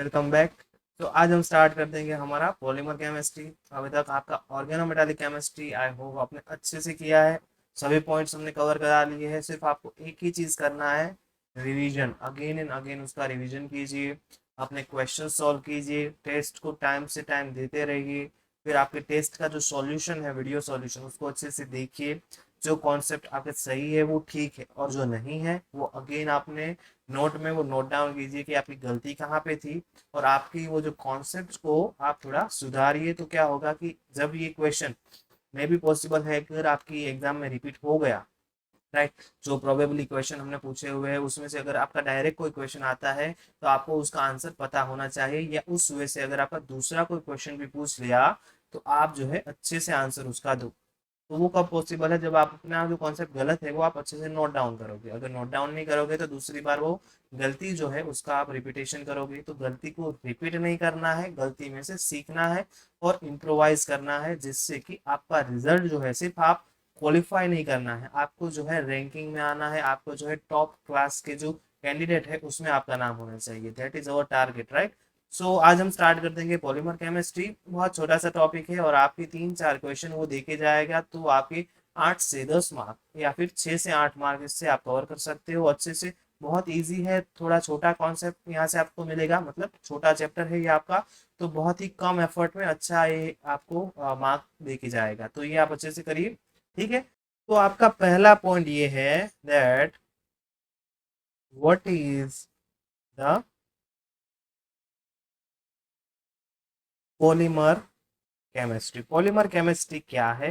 Welcome back. तो आज हम स्टार्ट कर देंगे हमारा पॉलीमर केमिस्ट्री। अभी तक आपका ऑर्गेनोमेटालिक केमिस्ट्री आई होप आपने अच्छे से किया है। सभी पॉइंट्स हमने कवर करा लिए हैं। सिर्फ आपको एक ही चीज़ करना है, रिवीजन। अगेन एंड अगेन उसका रिवीजन कीजिए, अपने क्वेश्चन सॉल्व कीजिए, टेस्ट को टाइम से टाइम देते रहिए। फिर आपके टेस्ट का जो सॉल्यूशन है, वीडियो सॉल्यूशन, उसको अच्छे से देखिए। जो कॉन्सेप्ट आपके सही है वो ठीक है, और जो नहीं है वो अगेन आपने नोट में वो नोट डाउन कीजिए कि आपकी गलती कहाँ पे थी। और आपकी वो जो कॉन्सेप्ट को आप थोड़ा सुधारिए। तो क्या होगा कि जब ये क्वेश्चन मे भी पॉसिबल है कि अगर आपकी एग्जाम में रिपीट हो गया, राइट, जो प्रोबेबली क्वेश्चन हमने पूछे हुए हैं उसमें से अगर आपका डायरेक्ट कोई क्वेश्चन आता है तो आपको उसका आंसर पता होना चाहिए, या उस वे से अगर आपका दूसरा कोई क्वेश्चन भी पूछ लिया तो आप जो है अच्छे से आंसर उसका दो। तो वो कब पॉसिबल है, जब आप अपना जो कॉन्सेप्ट गलत है वो आप अच्छे से नोट डाउन करोगे। अगर नोट डाउन नहीं करोगे तो दूसरी बार वो गलती जो है उसका आप रिपीटेशन करोगे। तो गलती को रिपीट नहीं करना है, गलती में से सीखना है और इम्प्रोवाइज करना है, जिससे कि आपका रिजल्ट जो है, सिर्फ आप क्वालिफाई नहीं करना है, आपको जो है रैंकिंग में आना है, आपको जो है टॉप क्लास के जो कैंडिडेट है उसमें आपका नाम होना चाहिए। That is our target, right. So आज हम स्टार्ट कर देंगे पॉलीमर केमिस्ट्री। बहुत छोटा सा टॉपिक है और आपके 3-4 क्वेश्चन वो देखे जाएगा, तो आपके 8 से 10 मार्क या फिर 6 से 8 मार्क इससे आप कवर कर सकते हो अच्छे से। बहुत इजी है, थोड़ा छोटा कॉन्सेप्ट यहाँ से आपको मिलेगा, मतलब छोटा चैप्टर है ये आपका। तो बहुत ही कम एफर्ट में अच्छा ये आपको मार्क देके जाएगा, तो ये आप अच्छे से करिए, ठीक है। तो आपका पहला पॉइंट ये है that what is the polymer chemistry. Polymer chemistry क्या है,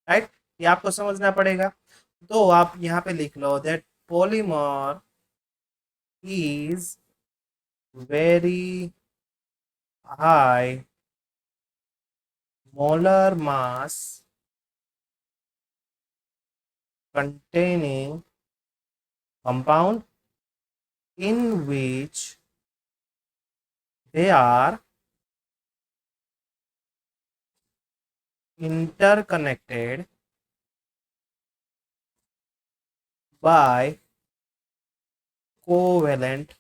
राइट, ये आपको समझना पड़ेगा। तो आप यहाँ पे लिख लो that polymer is very high molar mass containing compound in which they are interconnected by covalent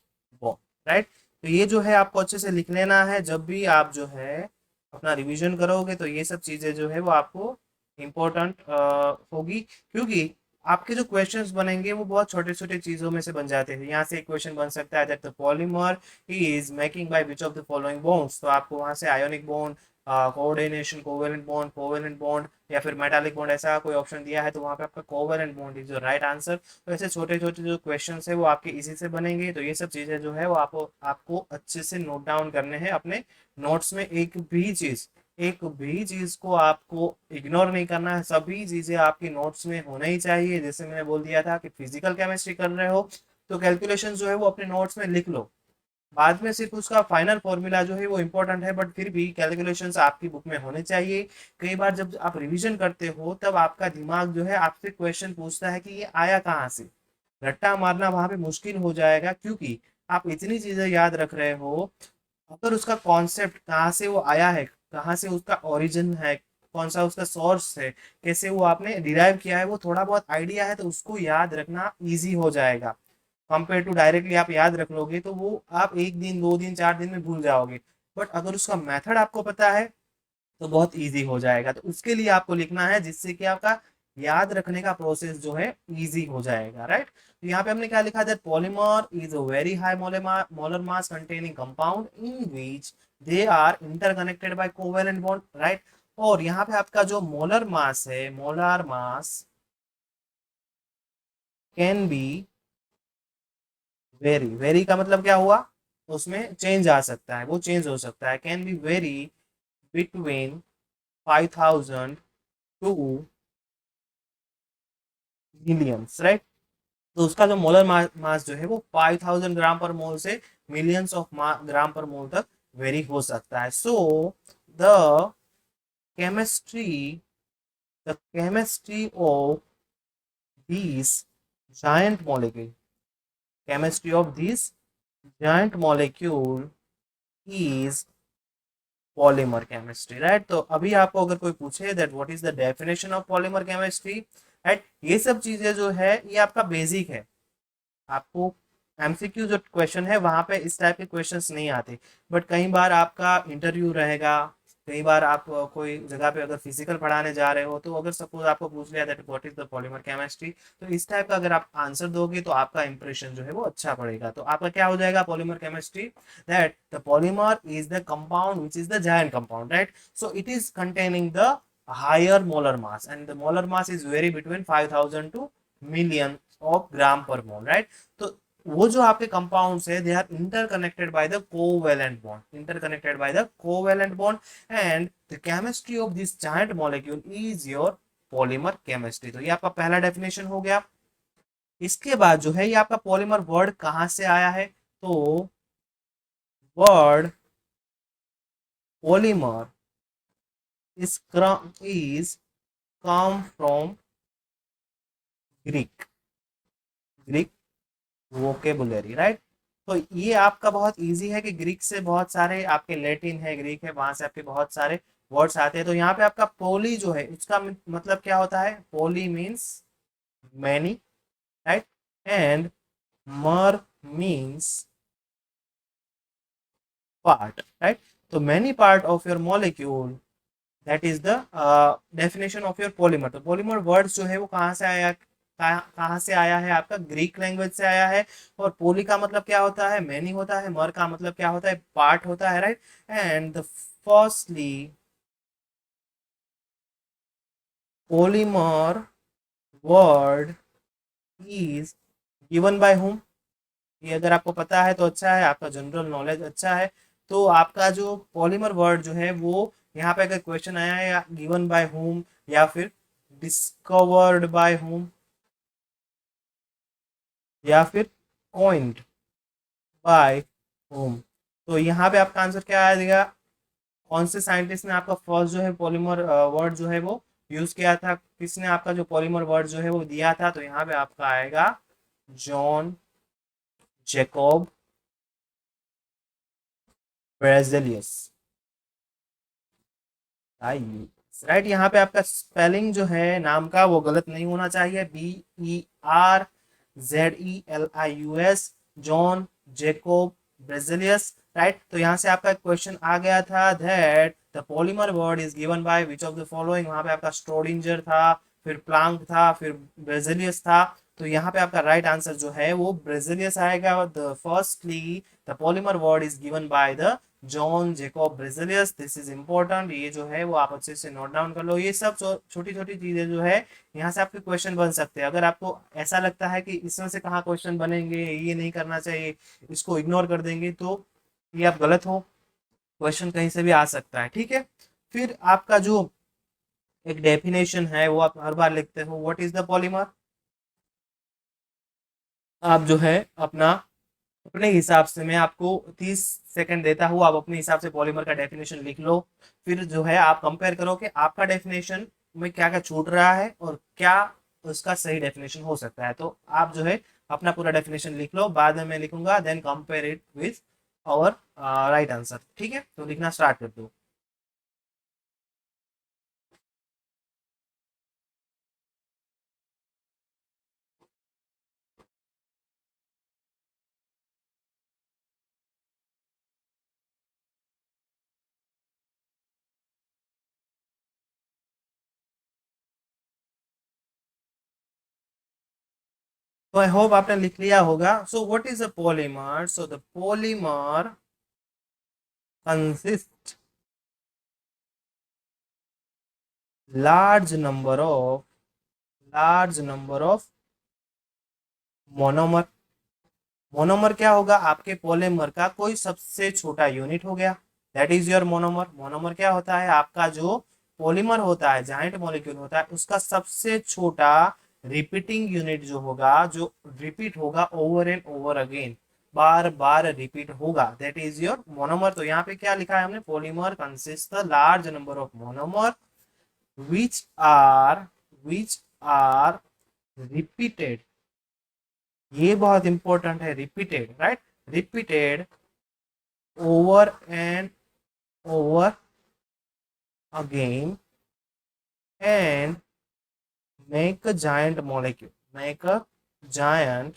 bond, right. तो ये जो है आपको अच्छे से लिख लेना है। जब भी आप जो है अपना रिवीजन करोगे तो ये सब चीजें जो है वो आपको इम्पोर्टेंट होगी, क्योंकि आपके जो क्वेश्चंस बनेंगे वो बहुत छोटे छोटे चीजों में से बन जाते हैं। यहाँ से एक क्वेश्चन बन सकता है that the polymer is making by which of the following bonds. तो आपको वहां से ionic bond, coordination, covalent bond या फिर मेटालिक बॉन्ड ऐसा कोई ऑप्शन दिया है तो वहां पे आपका covalent bond is the right answer. तो ऐसे छोटे छोटे जो क्वेश्चन है वो आपके इसी से बनेंगे। तो ये सब चीजें जो है वो आपको आपको अच्छे से नोट डाउन करने हैं अपने नोट्स में। एक भी चीज को आपको इग्नोर नहीं करना है, सभी चीजें आपकी नोट्स में होना ही चाहिए। जैसे मैंने बोल दिया था कि फिजिकल केमिस्ट्री कर रहे हो तो कैलकुलेशन जो है वो अपने नोट्स में लिख लो। बाद में सिर्फ उसका फाइनल फॉर्मूला जो है वो इम्पोर्टेंट है, बट फिर भी कैलकुलेशंस आपकी बुक में होने चाहिए। कई बार जब आप रिवीजन करते हो तब आपका दिमाग जो है आपसे क्वेश्चन पूछता है कि ये आया कहाँ से। रट्टा मारना वहां पे मुश्किल हो जाएगा, क्योंकि आप इतनी चीजें याद रख रहे हो। अगर उसका कॉन्सेप्ट कहाँ से वो आया है, कहाँ से उसका ओरिजिन है, कौन सा उसका सोर्स है, कैसे वो आपने डिराइव किया है, वो थोड़ा बहुत आइडिया है तो उसको याद रखना इजी हो जाएगा। कंपेयर टू डायरेक्टली आप याद रख लोगे तो वो आप 1 दिन 2 दिन 4 दिन में भूल जाओगे। बट अगर उसका मेथड आपको पता है तो बहुत इजी हो जाएगा। तो उसके लिए आपको लिखना है जिससे कि आपका याद रखने का प्रोसेस जो है इजी हो जाएगा, राइट। तो यहाँ पे हमने क्या लिखा था, polymer is a very high molar mass containing compound in which they are interconnected by covalent bond, right. और यहाँ पे आपका जो मोलर मास है, molar mass can be vary. Vary का मतलब क्या हुआ, उसमें चेंज आ सकता है, वो चेंज हो सकता है। Can be vary between 5000 to millions, right. तो उसका जो मोलर मास जो है वो 5000 ग्राम पर मोल से मिलियंस ऑफ ग्राम पर मोल तक वेरी हो सकता है। So the chemistry the chemistry of this giant molecule chemistry of this giant molecule is polymer chemistry, right. तो अभी आपको अगर कोई पूछे that what is the definition of polymer chemistry, right, ये सब चीजें जो है ये आपका बेसिक है। आपको एमसीक्यू जो क्वेश्चन है वहां पे इस टाइप के क्वेश्चंस नहीं आते, बट कई बार आपका इंटरव्यू रहेगा, कई बार आप कोई जगह पे अगर फिजिकल पढ़ाने जा रहे हो, तो अगर सपोज आपको पूछ लिया that what is the polymer chemistry, तो इस टाइप का अगर आप आंसर दोगे तो आपका इंप्रेशन जो है वो अच्छा पड़ेगा। तो आपका क्या हो जाएगा polymer chemistry, that the polymer is the compound which is the giant compound, right? So it is containing the higher molar mass, and the molar mass is vary between 5000 to million of gram per mole, right? तो वो जो आपके compounds है they are interconnected by the covalent bond, interconnected by the covalent bond, and the chemistry of this giant molecule is your polymer chemistry. तो ये आपका पहला definition हो गया। इसके बाद जो है ये आपका पॉलीमर वर्ड कहां से आया है, तो word polymer is come from Greek, Greek vocabulary, right? तो ये आपका बहुत इजी है कि ग्रीक से बहुत सारे आपके लैटिन है, ग्रीक है, वहां से आपके बहुत सारे वर्ड्स आते हैं। तो यहाँ पे आपका पोली जो है उसका मतलब क्या होता है, पोली मीन्स मैनी, राइट? एंड मर मीन्स पार्ट, राइट? तो many part of your molecule, that is the definition of your polymer. तो पॉलीमर वर्ड्स जो है वो कहाँ से आया, कहाँ से आया है, आपका ग्रीक लैंग्वेज से आया है। और पोली का मतलब क्या होता है, मैनी होता है, मर का मतलब क्या होता है, पार्ट होता है, right? And the firstly polymer word is given bye whom, ये अगर आपको पता है तो अच्छा है, आपका जनरल नॉलेज अच्छा है। तो आपका जो पॉलीमर वर्ड जो है वो यहाँ पे अगर क्वेश्चन आया है या गिवन बाय whom या फिर डिस्कवर्ड बाय whom या फिर कॉइन्ड बाय whom, तो यहाँ पे आपका आंसर क्या आएगा, कौन से साइंटिस्ट ने आपका फर्स्ट जो है पॉलीमर वर्ड जो है वो यूज किया था, किसने आपका जो पॉलीमर वर्ड जो है वो दिया था, तो यहाँ पे आपका आएगा जॉन जैकब बेरेलियस, राइट? यहाँ पे आपका स्पेलिंग जो है नाम का वो गलत नहीं होना चाहिए, BERZELIUS, जॉन जैकब बेरेलियस, राइट? तो यहाँ से आपका क्वेश्चन आ गया था that the polymer word is given by which of the following, वहां पे आपका स्ट्रोडिंजर था, फिर प्लांक था, फिर बेरेलियस था। तो यहाँ पे आपका राइट आंसर जो है वो बेरेलियस आएगा। The firstly the polymer word is given by the John Jacob Berzelius, this is important, ये जो है वो आप अच्छे से नोट डाउन कर लो। ये सब छोटी छोटी चीजें जो है यहाँ से आपके क्वेश्चन बन सकते हैं। अगर आपको ऐसा लगता है कि इसमें से कहाँ क्वेश्चन बनेंगे, ये नहीं करना चाहिए, इसको इग्नोर कर देंगे, तो ये आप गलत हो, क्वेश्चन कहीं से भी आ सकता है, ठीक है? फिर आपका जो एक डेफिनेशन है वो आप हर बार लिखते हो, व्हाट इज द पॉलीमर, आप जो है अपना अपने हिसाब से, मैं आपको 30 सेकंड देता हूँ, आप अपने हिसाब से पॉलीमर का डेफिनेशन लिख लो। फिर जो है आप कंपेयर करो कि आपका डेफिनेशन में क्या क्या छूट रहा है और क्या उसका सही डेफिनेशन हो सकता है। तो आप जो है अपना पूरा डेफिनेशन लिख लो, बाद में मैं लिखूंगा, then compare it with our right answer, ठीक है? तो लिखना स्टार्ट कर दो। तो आई होप आपने लिख लिया होगा। So what is a polymer, so the polymer consist large number of large number of monomer. Monomer क्या होगा, आपके पॉलीमर का कोई सबसे छोटा यूनिट हो गया, that is your monomer. Monomer क्या होता है, आपका जो पॉलीमर होता है, जाइंट मॉलिक्यूल होता है, उसका सबसे छोटा रिपीटिंग यूनिट जो होगा, जो रिपीट होगा over and over again, bar bar repeat होगा, दैट इज योर मोनोमर। तो यहाँ पे क्या लिखा है हमने, polymer consist the large number of monomer which are which are repeated, ये बहुत इंपॉर्टेंट है, repeated, right? Repeated over and over again and make a giant molecule, make a giant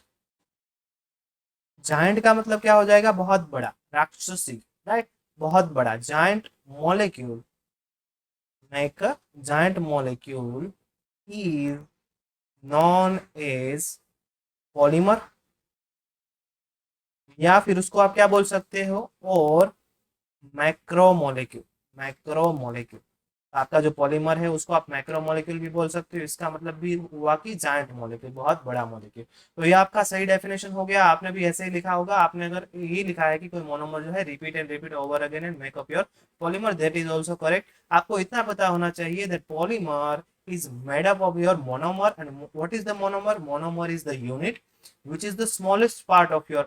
giant का मतलब क्या हो जाएगा, बहुत बड़ा, राक्षसी, राइट, बहुत बड़ा। जायंट मॉलिक्यूल, एक giant molecule is known as polymer, या फिर उसको आप क्या बोल सकते हो, और मैक्रोमोलेक्यूल, मैक्रोमोलेक्यूल। आपका जो पॉलीमर है उसको आप मैक्रोमोलेक्यूल भी बोल सकते हो, इसका मतलब भी हुआ कि जायंट मॉलिक्यूल, बहुत बड़ा मॉलिक्यूल। तो ये आपका सही डेफिनेशन हो गया। आपने भी ऐसे ही लिखा होगा, आपने अगर ये लिखा है कि कोई मोनोमर जो है repeat and repeat over again and make up your polymer, that is also correct. आपको इतना पता होना चाहिए that polymer is made up of your monomer, and what is the monomer? Monomer is the unit which is the smallest part of your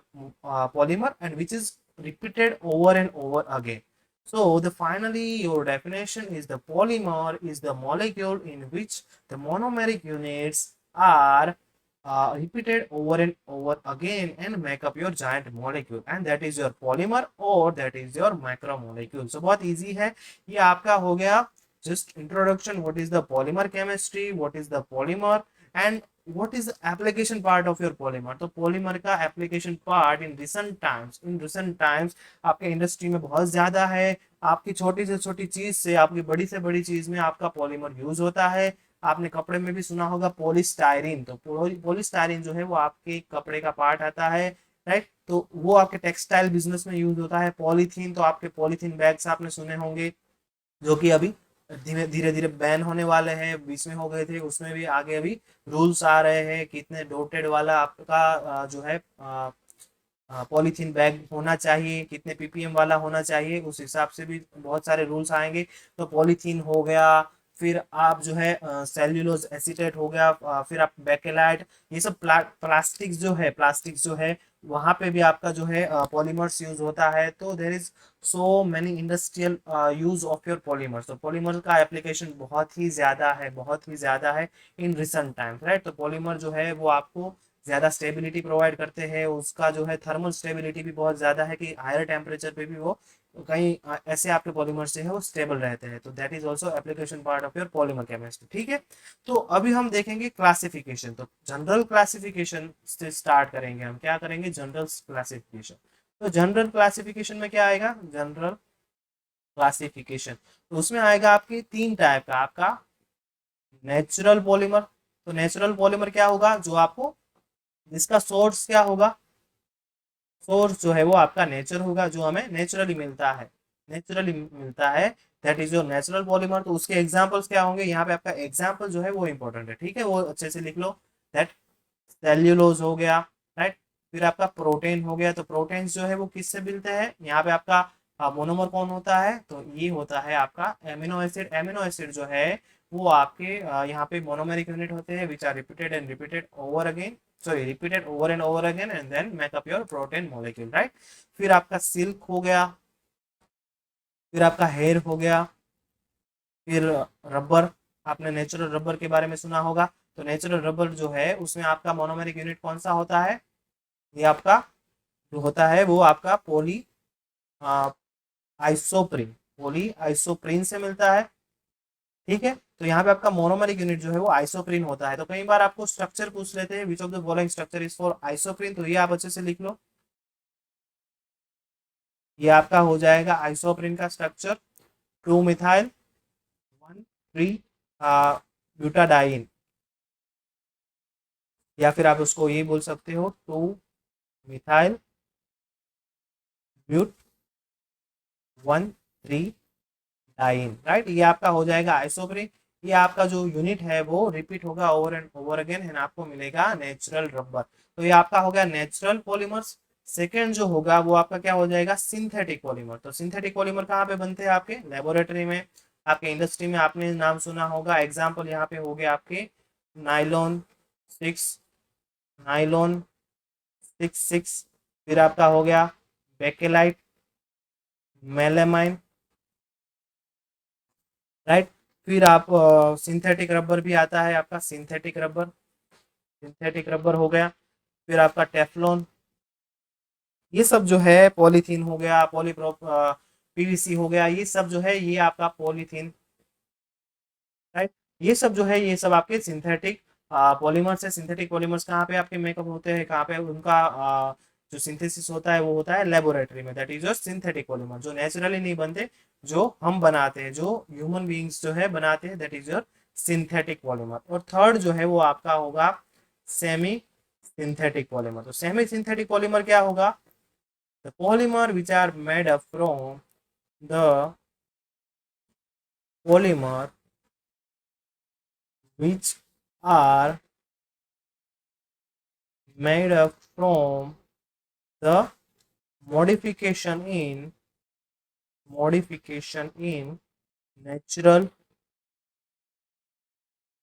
polymer and which is repeated over and over again. So the finally your definition is the polymer is the molecule in which the monomeric units are repeated over and over again and make up your giant molecule, and that is your polymer or that is your macromolecule. So बहुत easy है ये आपका हो गया just introduction, what is the polymer chemistry, what is the polymer, and what is the application part of your polymer. तो polymer का application part in recent times आपके industry में बहुत ज्यादा है। आपकी छोटी से छोटी चीज से आपकी बड़ी से बड़ी चीज में आपका पॉलीमर यूज होता है। आपने कपड़े में भी सुना होगा पॉलीस्टायरीन, तो पॉलीस्टायरीन जो है वो आपके कपड़े का पार्ट आता है, राइट, तो वो आपके टेक्सटाइल बिजनेस में यूज होता है। पॉलीथीन, तो आपके पॉलीथीन बैग्स आपने सुने होंगे जो कि अभी धीरे धीरे धीरे बैन होने वाले हैं, बीच में हो गए थे, उसमें भी आगे अभी रूल्स आ रहे हैं कितने डोटेड वाला आपका जो है पॉलीथीन बैग होना चाहिए, कितने पीपीएम वाला होना चाहिए, उस हिसाब से भी बहुत सारे रूल्स आएंगे। तो पॉलीथीन हो गया, फिर आप जो है सेल्यूलोज एसीटेट हो गया, फिर आप बेकेलाइट, ये सब प्लास्टिक्स जो है वहां पे भी आपका जो है पॉलीमर्स यूज होता है। तो there is so many industrial use of your polymers. तो पॉलीमर का एप्लीकेशन बहुत ही ज्यादा है, बहुत ही ज्यादा है इन रिसेंट टाइम्स, राइट। तो पॉलीमर जो है वो आपको ज्यादा स्टेबिलिटी प्रोवाइड करते हैं, उसका जो है थर्मल स्टेबिलिटी भी बहुत ज्यादा है कि हायर टेम्परेचर पे भी वो कहीं ऐसे आपके पॉलीमर से है वो स्टेबल रहते हैं। तो that is also application part of your polymer chemistry, ठीक है। तो अभी हम देखेंगे क्लासिफिकेशन। तो जनरल क्लासिफिकेशन से स्टार्ट करेंगे हम, क्या करेंगे, जनरल क्लासिफिकेशन। तो जनरल क्लासिफिकेशन में क्या आएगा, जनरल क्लासिफिकेशन, तो उसमें आएगा आपकी तीन टाइप का, आपका नेचुरल पॉलीमर। तो नेचुरल पॉलीमर क्या होगा, जो आपको जिसका सोर्स क्या होगा, सोर्स जो है वो आपका नेचर होगा, जो हमें नेचुरली मिलता है, नेचुरली मिलता है, that is your natural polymer. तो उसके एग्जांपल्स क्या होंगे, यहाँ पे आपका एग्जांपल जो है वो इंपॉर्टेंट है, ठीक है, वो अच्छे से लिख लो। दैट सेल्यूलोज हो गया, राइट, फिर आपका प्रोटीन हो गया। तो प्रोटीन्स जो है वो किससे मिलते हैं, यहाँ पे आपका मोनोमर कौन होता है, तो ये होता है आपका एमिनो एसिड। एमिनो एसिड जो है वो आपके यहाँ पे मोनोमेरिक यूनिट होते हैं which are repeated and repeated over again, sorry repeated over and over again and then make up your protein molecule, right. फिर आपका सिल्क हो गया, फिर आपका हेयर हो गया, फिर रबर, आपने नेचुरल रबर के बारे में सुना होगा। तो नेचुरल रबर जो है उसमें आपका मोनोमेरिक यूनिट कौन सा होता है, ये आपका जो होता है वो आपका पोली आइसोप्रीन, पोली आइसोप्रीन से मिलता है, ठीक है। तो यहाँ पे आपका मोनोमेरिक यूनिट जो है वो आइसोप्रीन होता है। तो कई बार आपको स्ट्रक्चर पूछ लेते हैं, विच of the following structure is for isoprene, तो ये आप अच्छे से लिख लो, ये आपका हो जाएगा आइसोप्रीन का स्ट्रक्चर, 2 मिथाइल 1 3 ब्यूटाडाइन, या फिर आप उसको ये बोल सकते हो 2 मिथाइल ब्यूट 1 3 डाइन, राइट। ये आपका हो जाएगा आइसोप्रीन। ये आपका जो यूनिट है वो रिपीट होगा over and over again and आपको मिलेगा नेचुरल रबर। तो ये आपका हो गया नेचुरल पॉलीमर्स। सेकेंड जो होगा वो आपका क्या हो जाएगा, सिंथेटिक पॉलीमर। तो सिंथेटिक पॉलीमर कहाँ पे बनते हैं, आपके लेबोरेटरी में, आपके इंडस्ट्री में, आपने नाम सुना होगा। एग्जाम्पल यहाँ पे हो गए आपके नाइलॉन 6, नाइलॉन 6 फिर आपका हो गया बेकेलाइट, मेलामाइन, राइट। फिर आप सिंथेटिक रबर भी आता है आपका, सिंथेटिक रबर, सिंथेटिक रबर हो गया। फिर आपका टेफलॉन, ये सब जो है पॉलीथीन हो गया, पॉलीप्रोप पीवीसी हो गया, ये सब जो है ये आपका पॉलीथीन, राइट। ये सब जो है ये सब आपके सिंथेटिक पॉलीमर्स है। सिंथेटिक पॉलीमर्स कहाँ पे आपके मेकअप होते हैं, कहाँ पे उनका जो सिंथेसिस होता है वो होता है लेबोरेटरी में, that is your synthetic polymer, जो नेचुरली नहीं बनते, जो हम बनाते हैं, जो ह्यूमन बींग्स जो है बनाते हैं, that is your synthetic polymer. और थर्ड जो है वो आपका होगा सेमी सिंथेटिक पॉलीमर। तो सेमी सिंथेटिक पॉलीमर क्या होगा? The polymer which are made up from the polymer which are made up from the modification in natural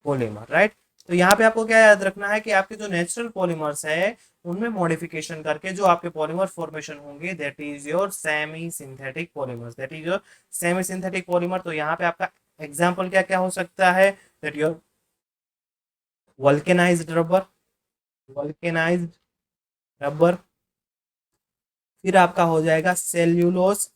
polymer, right. तो यहाँ पे आपको क्या याद रखना है कि आपके जो नेचुरल पॉलीमर्स है उनमें मॉडिफिकेशन करके जो आपके पॉलीमर फॉर्मेशन होंगे, that is your semi synthetic polymers, that is your semi synthetic polymer. तो यहाँ पे आपका एग्जाम्पल क्या क्या हो सकता है? That your vulcanised rubber, vulcanised rubber, फिर आपका हो जाएगा सेल्यूलोज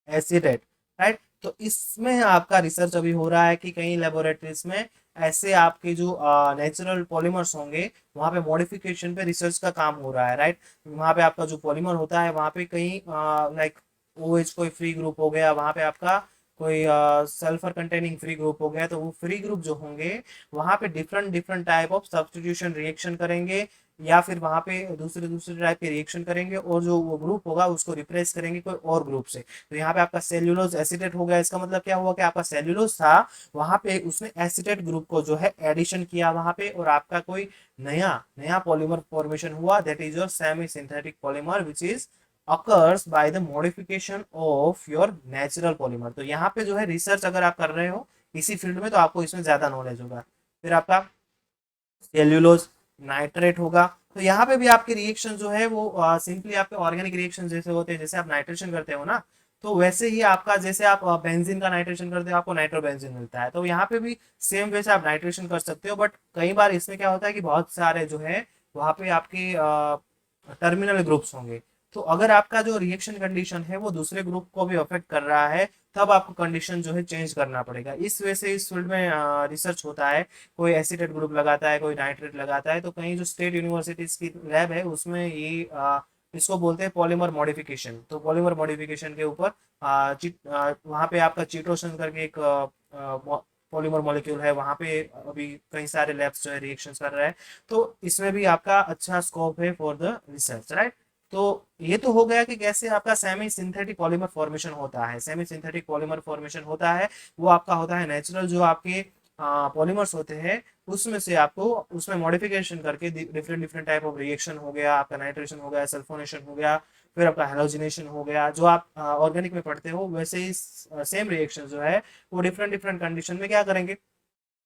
एसिडेट, राइट। तो इसमें आपका रिसर्च अभी हो रहा है कि कई लेबोरेटरीज में ऐसे आपके जो नेचुरल पॉलीमर्स होंगे वहाँ पे मॉडिफिकेशन पे रिसर्च का काम हो रहा है, राइट। वहाँ पे आपका जो पॉलीमर होता है वहाँ पे कहीं लाइक OH कोई फ्री ग्रुप हो गया, वहाँ पे आपका कोई सल्फर कंटेनिंग फ्री ग्रुप हो गया, तो वो फ्री ग्रुप जो होंगे वहाँ पे different different type of substitution reaction करेंगे, या फिर वहां पे दूसरे दूसरे टाइप के रिएक्शन करेंगे, और जो वो ग्रुप होगा उसको रिप्लेस करेंगे कोई और ग्रुप से। तो यहाँ पे आपका सेल्यूलोज एसिडेट हो गया, इसका मतलब क्या हुआ कि आपका सेल्यूलोज था वहां पे उसने एसिडेट ग्रुप को जो है एडिशन किया वहां पे, और आपका कोई नया नया पॉलीमर फॉर्मेशन हुआ, that is your semi synthetic polymer which is occurs by the modification of your natural polymer। तो यहाँ पे जो है रिसर्च अगर आप कर रहे हो इसी फील्ड में तो आपको इसमें ज्यादा नॉलेज होगा। फिर आपका सेल्यूलोज नाइट्रेट होगा। तो यहाँ पे भी आपके रिएक्शन जो है वो सिंपली आपके ऑर्गेनिक रिएक्शन जैसे होते हैं, जैसे आप नाइट्रेशन करते हो ना, तो वैसे ही आपका जैसे आप बेंजीन का नाइट्रेशन करते हो आपको नाइट्रोबेंजीन मिलता है। तो यहाँ पे भी सेम वैसे आप नाइट्रेशन कर सकते हो, बट कई बार इसमें क्या होता है कि बहुत सारे जो है वहाँ पे आपके टर्मिनल ग्रुप्स होंगे। तो अगर आपका जो रिएक्शन कंडीशन है वो दूसरे ग्रुप को भी अफेक्ट कर रहा है, तब आपको कंडीशन जो है चेंज करना पड़ेगा। इस वजह से इस फील्ड में रिसर्च होता है, कोई एसिडेट ग्रुप लगाता है, कोई नाइट्रेट लगाता है। तो कहीं जो स्टेट यूनिवर्सिटीज की लैब है उसमें ये इसको बोलते हैं पॉलीमर मॉडिफिकेशन। तो पॉलीमर मॉडिफिकेशन के ऊपर वहाँ पे आपका चीटोसन करके एक पॉलीमर मॉलिक्यूल है, वहाँ पे अभी कई सारे लैब्स जो है रिएक्शन कर रहे हैं। तो इसमें भी आपका अच्छा स्कोप है फॉर द रिसर्च, राइट। तो ये तो हो गया कि कैसे आपका सेमी सिंथेटिक पॉलीमर फॉर्मेशन होता है। सेमी सिंथेटिक पॉलीमर फॉर्मेशन होता है वो आपका होता है नेचुरल जो आपके पॉलीमर्स होते हैं उसमें से आपको उसमें मॉडिफिकेशन करके different different type of reaction हो गया, आपका नाइट्रेशन हो गया, सल्फोनेशन हो गया, फिर आपका हेलोजिनेशन हो गया, जो आप ऑर्गेनिक में पढ़ते हो वैसे ही सेम रिएक्शन जो है वो डिफरेंट डिफरेंट कंडीशन में क्या करेंगे,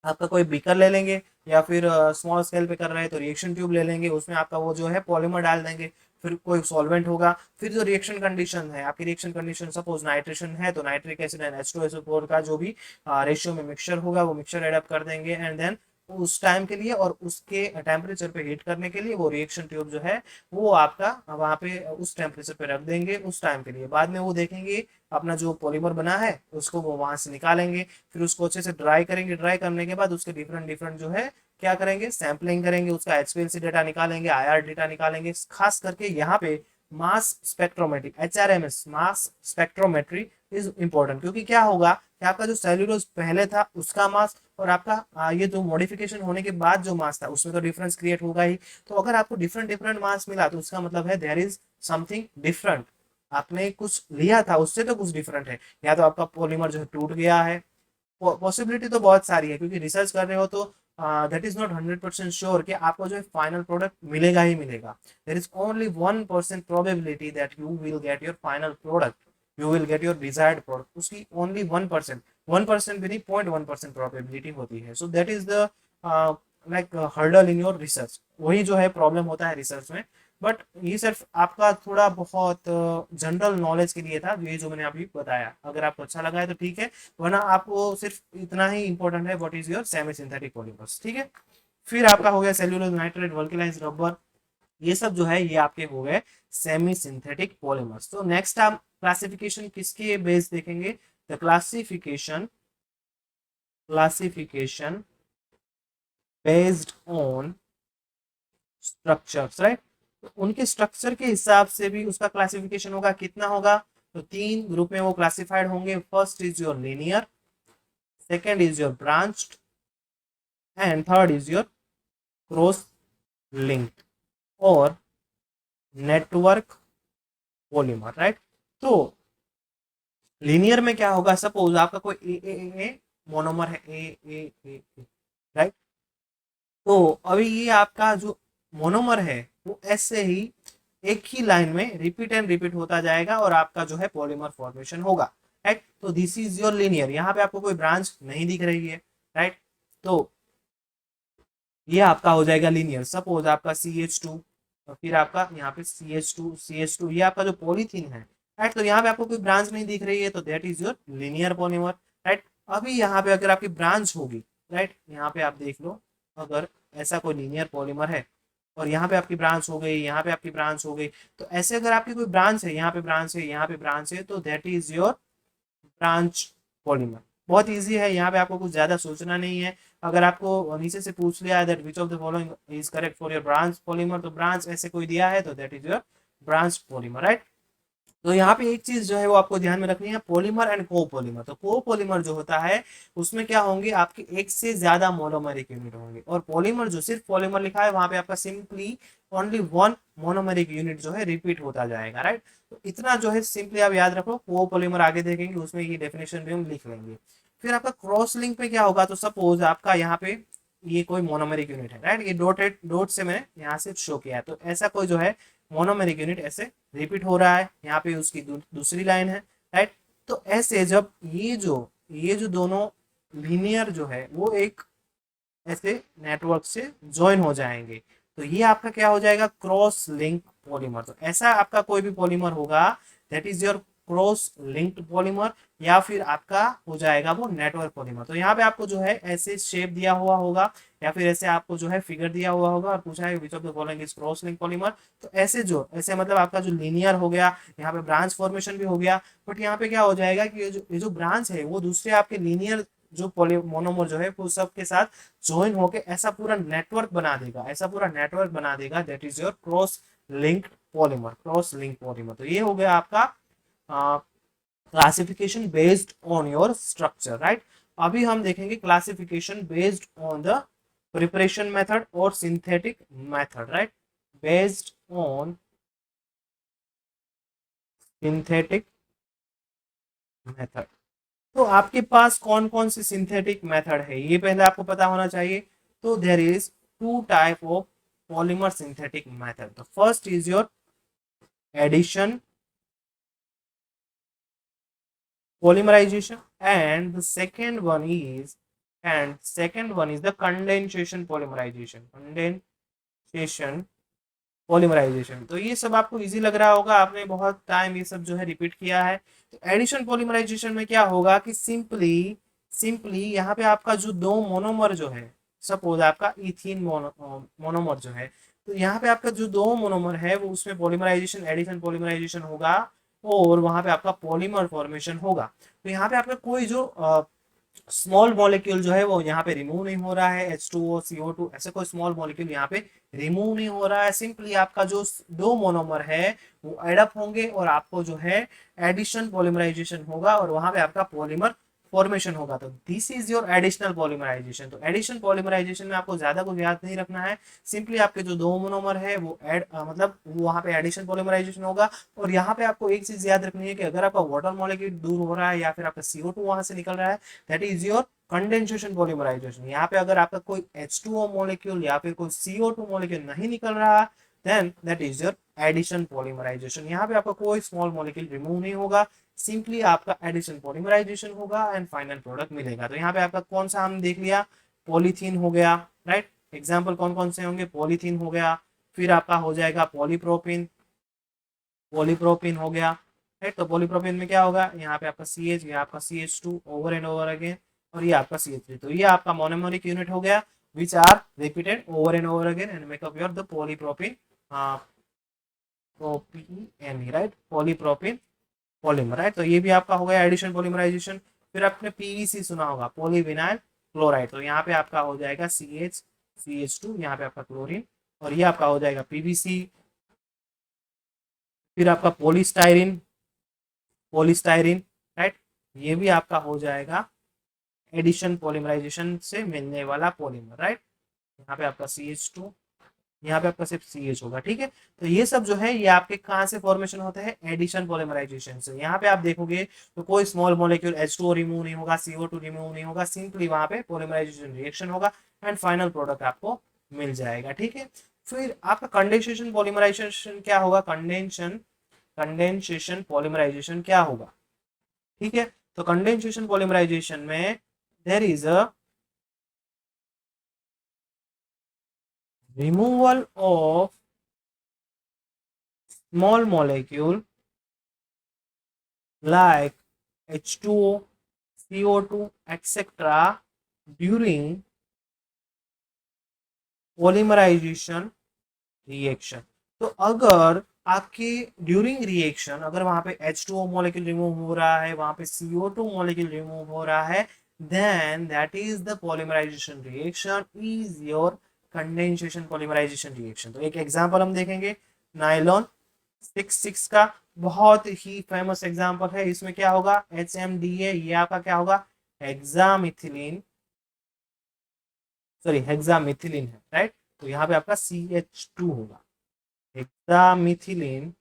आपका कोई बीकर ले लेंगे, या फिर स्मॉल स्केल पे कर रहे हैं तो रिएक्शन ट्यूब ले लेंगे, उसमें आपका वो जो है पॉलीमर डाल देंगे, फिर कोई सॉल्वेंट होगा, फिर जो रिएक्शन कंडीशन है आपकी रिएक्शन कंडीशन सपोज नाइट्रेशन है तो नाइट्रिक एसिड एंड H2SO4 का जो भी रेशियो में मिक्सचर होगा वो मिक्सचर एड अप कर देंगे, एंड देन उस टाइम के लिए और उसके टेम्परेचर पे हीट करने के लिए वो रिएक्शन ट्यूब जो है वो आपका वहाँ पे उस टेम्परेचर पे रख देंगे उस टाइम के लिए। बाद में वो देखेंगे अपना जो पॉलीमर बना है उसको वो वहां से निकालेंगे, फिर उसको अच्छे से ड्राई करेंगे, ड्राई करने के बाद उसके डिफरेंट डिफरेंट जो है क्या करेंगे, सैम्पलिंग करेंगे, उसका HPLC डेटा निकालेंगे, IR डेटा निकालेंगे। खास करके यहाँ पे mass spectrometry, HRMS mass spectrometry is important, क्योंकि क्या होगा कि आपका जो सेल्यूलोज पहले था उसका मास और आपका ये जो मॉडिफिकेशन होने के बाद जो मास था उसमें तो डिफरेंस क्रिएट होगा ही। तो अगर आपको डिफरेंट डिफरेंट मास मिला तो उसका मतलब है देयर इज समथिंग डिफरेंट, आपने कुछ लिया था उससे तो कुछ डिफरेंट है, या तो आपका पॉलीमर जो है टूट गया है। पॉसिबिलिटी तो बहुत सारी है क्योंकि रिसर्च कर रहे हो तो दैट इज नॉट 100% श्योर कि आपको जो है फाइनल प्रोडक्ट मिलेगा ही मिलेगा। There is only 1% probability that you will get your final product, you will get your desired product, उसकी ओनली 1%, 1% भी नहीं 0.1% प्रोबेबिलिटी होती है। So that is the like hurdle in your research, वही जो है प्रॉब्लम होता है रिसर्च में। बट ये सिर्फ आपका थोड़ा बहुत जनरल नॉलेज के लिए था ये जो मैंने अभी बताया, अगर आपको अच्छा लगा है तो ठीक है, वरना आपको सिर्फ इतना ही इंपॉर्टेंट है what is your semi synthetic polymers, ठीक है। फिर आपका हो गया सेल्यूलोज नाइट्रेट, वल्केनाइज्ड रबर, ये सब जो है ये आपके हो गए सेमी सिंथेटिक पॉलीमर्स। तो नेक्स्ट आप क्लासिफिकेशन किसके बेस देखेंगे, the classification based on structures, right. तो उनके स्ट्रक्चर के हिसाब से भी उसका क्लासिफिकेशन होगा, कितना होगा, तो 3 ग्रुप में वो क्लासिफाइड होंगे। First is your linear, second is your branched and third is your cross linked और नेटवर्क पॉलीमर, राइट। तो लीनियर में क्या होगा, सपोज आपका कोई ए मोनोमर है, ए, राइट। तो अभी ये आपका जो मोनोमर है वो ऐसे ही एक ही लाइन में रिपीट एंड रिपीट होता जाएगा और आपका जो है पॉलीमर फॉर्मेशन होगा, राइट। तो दिस इज योर लीनियर, यहाँ पे आपको कोई ब्रांच नहीं दिख रही है, राइट। तो ये आपका हो जाएगा लीनियर। सपोज आपका CH2 और फिर आपका यहाँ पे CH2 ये आपका जो पॉलीथीन है, राइट। तो यहाँ पे आपको कोई ब्रांच नहीं दिख रही है, तो that is your linear polymer, right. अभी यहाँ पे अगर आपकी ब्रांच होगी, राइट, यहाँ पे आप देख लो, अगर ऐसा कोई लीनियर पॉलीमर है और यहाँ पे आपकी ब्रांच हो गई, यहाँ पे आपकी ब्रांच हो गई, तो ऐसे अगर आपकी कोई ब्रांच है, यहाँ पे ब्रांच है, यहाँ पे ब्रांच है, तो that is your branch polymer. बहुत इजी है, यहाँ पे आपको कुछ ज्यादा सोचना नहीं है। अगर आपको नीचे से पूछ लिया है that which of the following is correct for your branch polymer, तो ब्रांच ऐसे कोई दिया है तो that is your branch polymer, right. तो यहाँ पे एक चीज जो है वो आपको ध्यान में रखनी है, पॉलीमर एंड कोपॉलीमर। तो कोपॉलीमर जो होता है उसमें क्या होंगे, आपके एक से ज्यादा मोनोमेरिक यूनिट होंगे, और पॉलीमर जो सिर्फ पॉलीमर लिखा है वहां पे आपका simply only one monomeric unit जो है रिपीट होता जाएगा, राइट। तो इतना जो है सिंपली आप याद रखो। कोपॉलीमर आगे देखेंगे उसमें ये डेफिनेशन भी हम लिख लेंगे। फिर आपका क्रॉस लिंक पे क्या होगा, तो सपोज आपका यहाँ पे ये कोई मोनोमेरिक यूनिट है, राइट। ये डॉट से मैंने यहाँ से शो किया है, तो ऐसा कोई जो है मोनोमेरिक यूनिट ऐसे रिपीट हो रहा है, यहाँ पे उसकी दूसरी लाइन है, राइट। तो ऐसे जब ये जो दोनों लीनियर जो है वो एक ऐसे नेटवर्क से ज्वाइन हो जाएंगे, तो ये आपका क्या हो जाएगा, क्रॉस लिंक पॉलीमर। तो ऐसा आपका कोई भी पॉलीमर होगा that is your cross linked polymer, या फिर आपका हो जाएगा वो नेटवर्क पॉलीमर। तो यहाँ पे आपको जो है ऐसे शेप दिया हुआ होगा या फिर ऐसे आपको जो है फिगर दिया हुआ होगा और पूछा है विच of the following is cross link polymer. तो ऐसे मतलब आपका जो लीनियर हो गया, यहाँ पे ब्रांच फॉर्मेशन भी हो गया, बट यहाँ पे क्या हो जाएगा कि ये जो ब्रांच है वो दूसरे आपके लीनियर जो पॉली मोनोमर जो है वो सब के साथ ज्वाइन होके ऐसा पूरा नेटवर्क बना देगा, ऐसा पूरा नेटवर्क बना देगा, that is your cross linked polymer, cross link polymer. तो ये हो गया आपका classification based on your structure, right. अभी हम देखेंगे classification based on the preparation method और synthetic method, right, based on synthetic method. तो आपके पास कौन कौन सी सिंथेटिक मेथड है ये पहले आपको पता होना चाहिए। तो there is two type of polymer synthetic method. The first is your addition polymerization and the second one is the condensation polymerization। तो ये सब आपको इजी लग रहा होगा, आपने बहुत टाइम ये सब जो है रिपीट किया है। तो एडिशन पॉलीमराइजेशन में क्या होगा कि सिंपली यहाँ पे आपका जो दो मोनोमर जो है, सपोज आपका इथीन मोनोमर जो है, तो यहाँ पे आपका जो दो मोनोमर है वो उसमें पॉलीमराइजेशन एडिशन पॉलीमराइजेशन होगा और वहां पे आपका पॉलीमर फॉर्मेशन होगा। तो यहाँ पे आपका कोई जो स्मॉल मॉलिक्यूल जो है वो यहाँ पे रिमूव नहीं हो रहा है, H2O CO2 ऐसे कोई स्मॉल मॉलिक्यूल यहाँ पे रिमूव नहीं हो रहा है। सिंपली आपका जो दो मोनोमर है वो एडअप होंगे और आपको जो है एडिशन पॉलीमराइजेशन होगा और वहां पे आपका पॉलीमर फॉर्मेशन होगा। तो this is your additional polymerisation. तो एडिशन पॉलीमराइजेशन में आपको ज्यादा कुछ याद नहीं रखना है, सिंपली आपके जो दो मोनोमर है वो मतलब वहां पे एडिशन पॉलीमराइजेशन होगा। और यहाँ पे आपको एक चीज याद रखनी है कि अगर आपका वाटर मॉलिक्यूल दूर हो रहा है या फिर आपका CO2 वहां से निकल रहा है, that is your condensation polymerisation. यहाँ पे अगर आपका कोई H2O मॉलिक्यूल या फिर कोई CO2 मॉलिक्यूल नहीं निकल रहा, then that is your addition polymerisation. यहाँ पे आपका कोई स्मॉल मॉलिक्यूल रिमूव नहीं होगा, सिंपली आपका एडिशन पॉलीमराइजेशन होगा एंड फाइनल प्रोडक्ट मिलेगा। तो यहाँ पे आपका कौन सा हमने देख लिया, पॉलीथीन हो गया, राइट। एग्जाम्पल कौन कौन से होंगे, पॉलीथीन हो गया, फिर आपका हो जाएगा पॉलीप्रोपिन हो गया, राइट। तो पॉलीप्रोपिन में क्या होगा, यहाँ पे आपका CH, ये आपका CH2 over and over again, और ये आपका CH3। तो ये आपका मोनोमेरिक यूनिट हो गया which are repeated over and over again and make up your the polypropene PENE, right, polypropene polymer, right. तो ये भी आपका हो गया एडिशन पॉलीमराइजेशन। फिर आपने PVC सुना होगा, पॉलीविनाइल क्लोराइड। तो यहाँ पे आपका हो जाएगा CH CH2, यहाँ पे आपका क्लोरीन, और ये आपका हो जाएगा PVC, फिर आपका पॉलीस्टाइरिन, पॉलीस्टाइरिन, राइट, ये भी आपका हो जाएगा एडिशन पॉलीमराइजेशन से मिलने वाला पॉलीमर, राइट। यहाँ पे आपका CH2, यहाँ पे आपका सिर्फ CH होगा, ठीक है। तो ये सब जो है ये आपके कहाँ से फॉर्मेशन होते हैं, एडिशन पॉलीमराइजेशन से। यहाँ पे आप देखोगे तो कोई स्मॉल मॉलिक्यूल H2O रिमूव नहीं होगा, CO2 रिमूव नहीं होगा, सिंपली वहां पे पॉलीमराइजेशन रिएक्शन होगा एंड फाइनल प्रोडक्ट आपको मिल जाएगा, ठीक है। फिर आपका कंडेंसेशन पॉलीमराइजेशन क्या होगा, कंडेंसेशन पॉलीमराइजेशन क्या होगा, ठीक है। तो कंडेंसेशन पॉलीमराइजेशन में there is a removal of small molecule like H2O, CO2, etc. during polymerization reaction. तो अगर आपके ड्यूरिंग रिएक्शन अगर वहां पे H2O मॉलिक्यूल रिमूव हो रहा है, वहां पे CO2 मॉलिक्यूल रिमूव हो रहा है, then that is the polymerization reaction is your condensation polymerization reaction। तो एक एग्जांपल हम देखेंगे, नाइलॉन 6,6 का बहुत ही फेमस एग्जांपल है। इसमें क्या होगा, HMDA, ये आपका क्या होगा, हेक्सामिथिलीन, सॉरी हेक्सामिथिलीन है, राइट। तो यहाँ पे आपका CH2 होगा, हेक्सामिथिलीन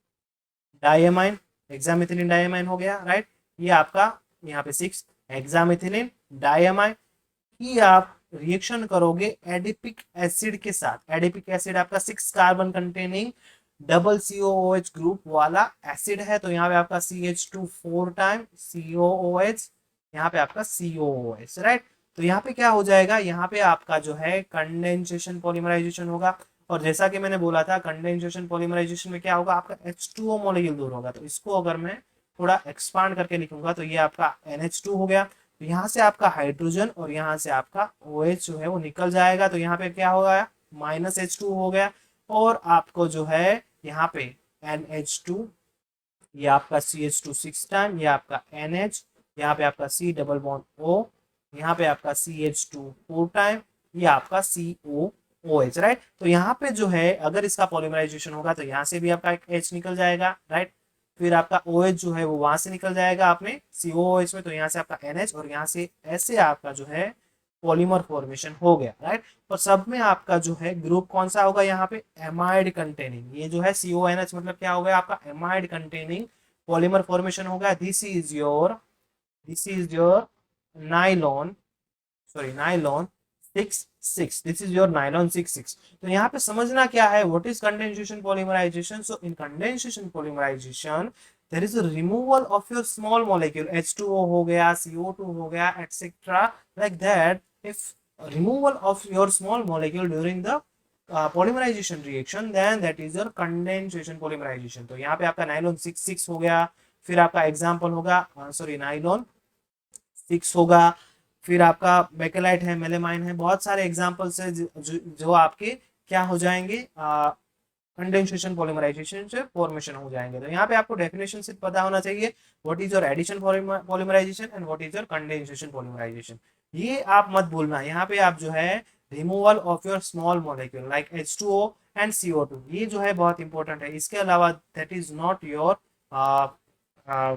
डायमाइन, हेक्सामिथिलीन डायमाइन हो गया, राइट। ये आपका यहाँ पे 6 हेक्सामिथिलीन डायमाइन की आप रिएक्शन करोगे एडिपिक एसिड के साथ। एडिपिक एसिड आपका 6 carbon containing double COOH group वाला एसिड है। तो यहाँ पे आपका CH2 4 टाइम COOH, यहाँ पे आपका COOH, राइट। तो यहाँ पे क्या हो जाएगा, यहाँ पे आपका जो है कंडेंसेशन पॉलीमराइजेशन होगा। और जैसा कि मैंने बोला था कंडेंसेशन पॉलीमराइजेशन में क्या होगा, आपका H2O मॉलिक्यूल दूर होगा। तो इसको अगर मैं थोड़ा एक्सपांड करके लिखूंगा तो ये आपका NH2 हो गया। तो यहाँ से आपका हाइड्रोजन और यहाँ से आपका OH जो है वो निकल जाएगा। तो यहाँ पे क्या होगा, -H2 हो गया। और आपको जो है यहाँ पे NH2, ये आपका CH2 6 टाइम, ये आपका NH, यहाँ पे आपका C डबल बॉन्ड O, यहाँ पे आपका CH2 4 टाइम, ये आपका COOH, राइट। तो यहाँ पे जो है अगर इसका पॉलीमराइजेशन होगा तो यहाँ से भी आपका एक H निकल जाएगा, राइट। फिर आपका OH जो है वो वहां से निकल जाएगा आपने COOH में, तो यहाँ से आपका NH और यहाँ से ऐसे आपका जो है पॉलीमर फॉर्मेशन हो गया, राइट। और सब में आपका जो है ग्रुप कौन सा होगा, यहाँ पे एमाइड कंटेनिंग, ये जो है CONH मतलब क्या हो गया आपका एमाइड कंटेनिंग पॉलीमर फॉर्मेशन होगा। This is your nylon, sorry nylon 6,6, this is your nylon 6,6। तो यहाँ पे समझना क्या है, what is condensation polymerisation. So in condensation polymerisation there is a removal of your small molecule, H2O हो गया, CO2 हो गया, etc. like that. If removal of your small molecule during the polymerization reaction, then that is your condensation polymerization। तो यहाँ पे आपका nylon 6,6 हो गया। फिर आपका एग्जाम्पल होगा, सॉरी नाइलॉन 6 होगा। फिर आपका बेकेलाइट है, मेलेमाइन है, बहुत सारे एग्जाम्पल्स है जो आपके क्या हो जाएंगे, कंडेंसेशन पॉलीमराइजेशन से फॉर्मेशन हो जाएंगे। तो यहाँ पे आपको डेफिनेशन सिर्फ पता होना चाहिए, what is your addition polymerisation and what is your condensation polymerisation. ये आप मत भूलना। यहाँ पे आप जो है removal of your small molecule like H2O and CO2, ये जो है बहुत इंपॉर्टेंट है। इसके अलावा that is not your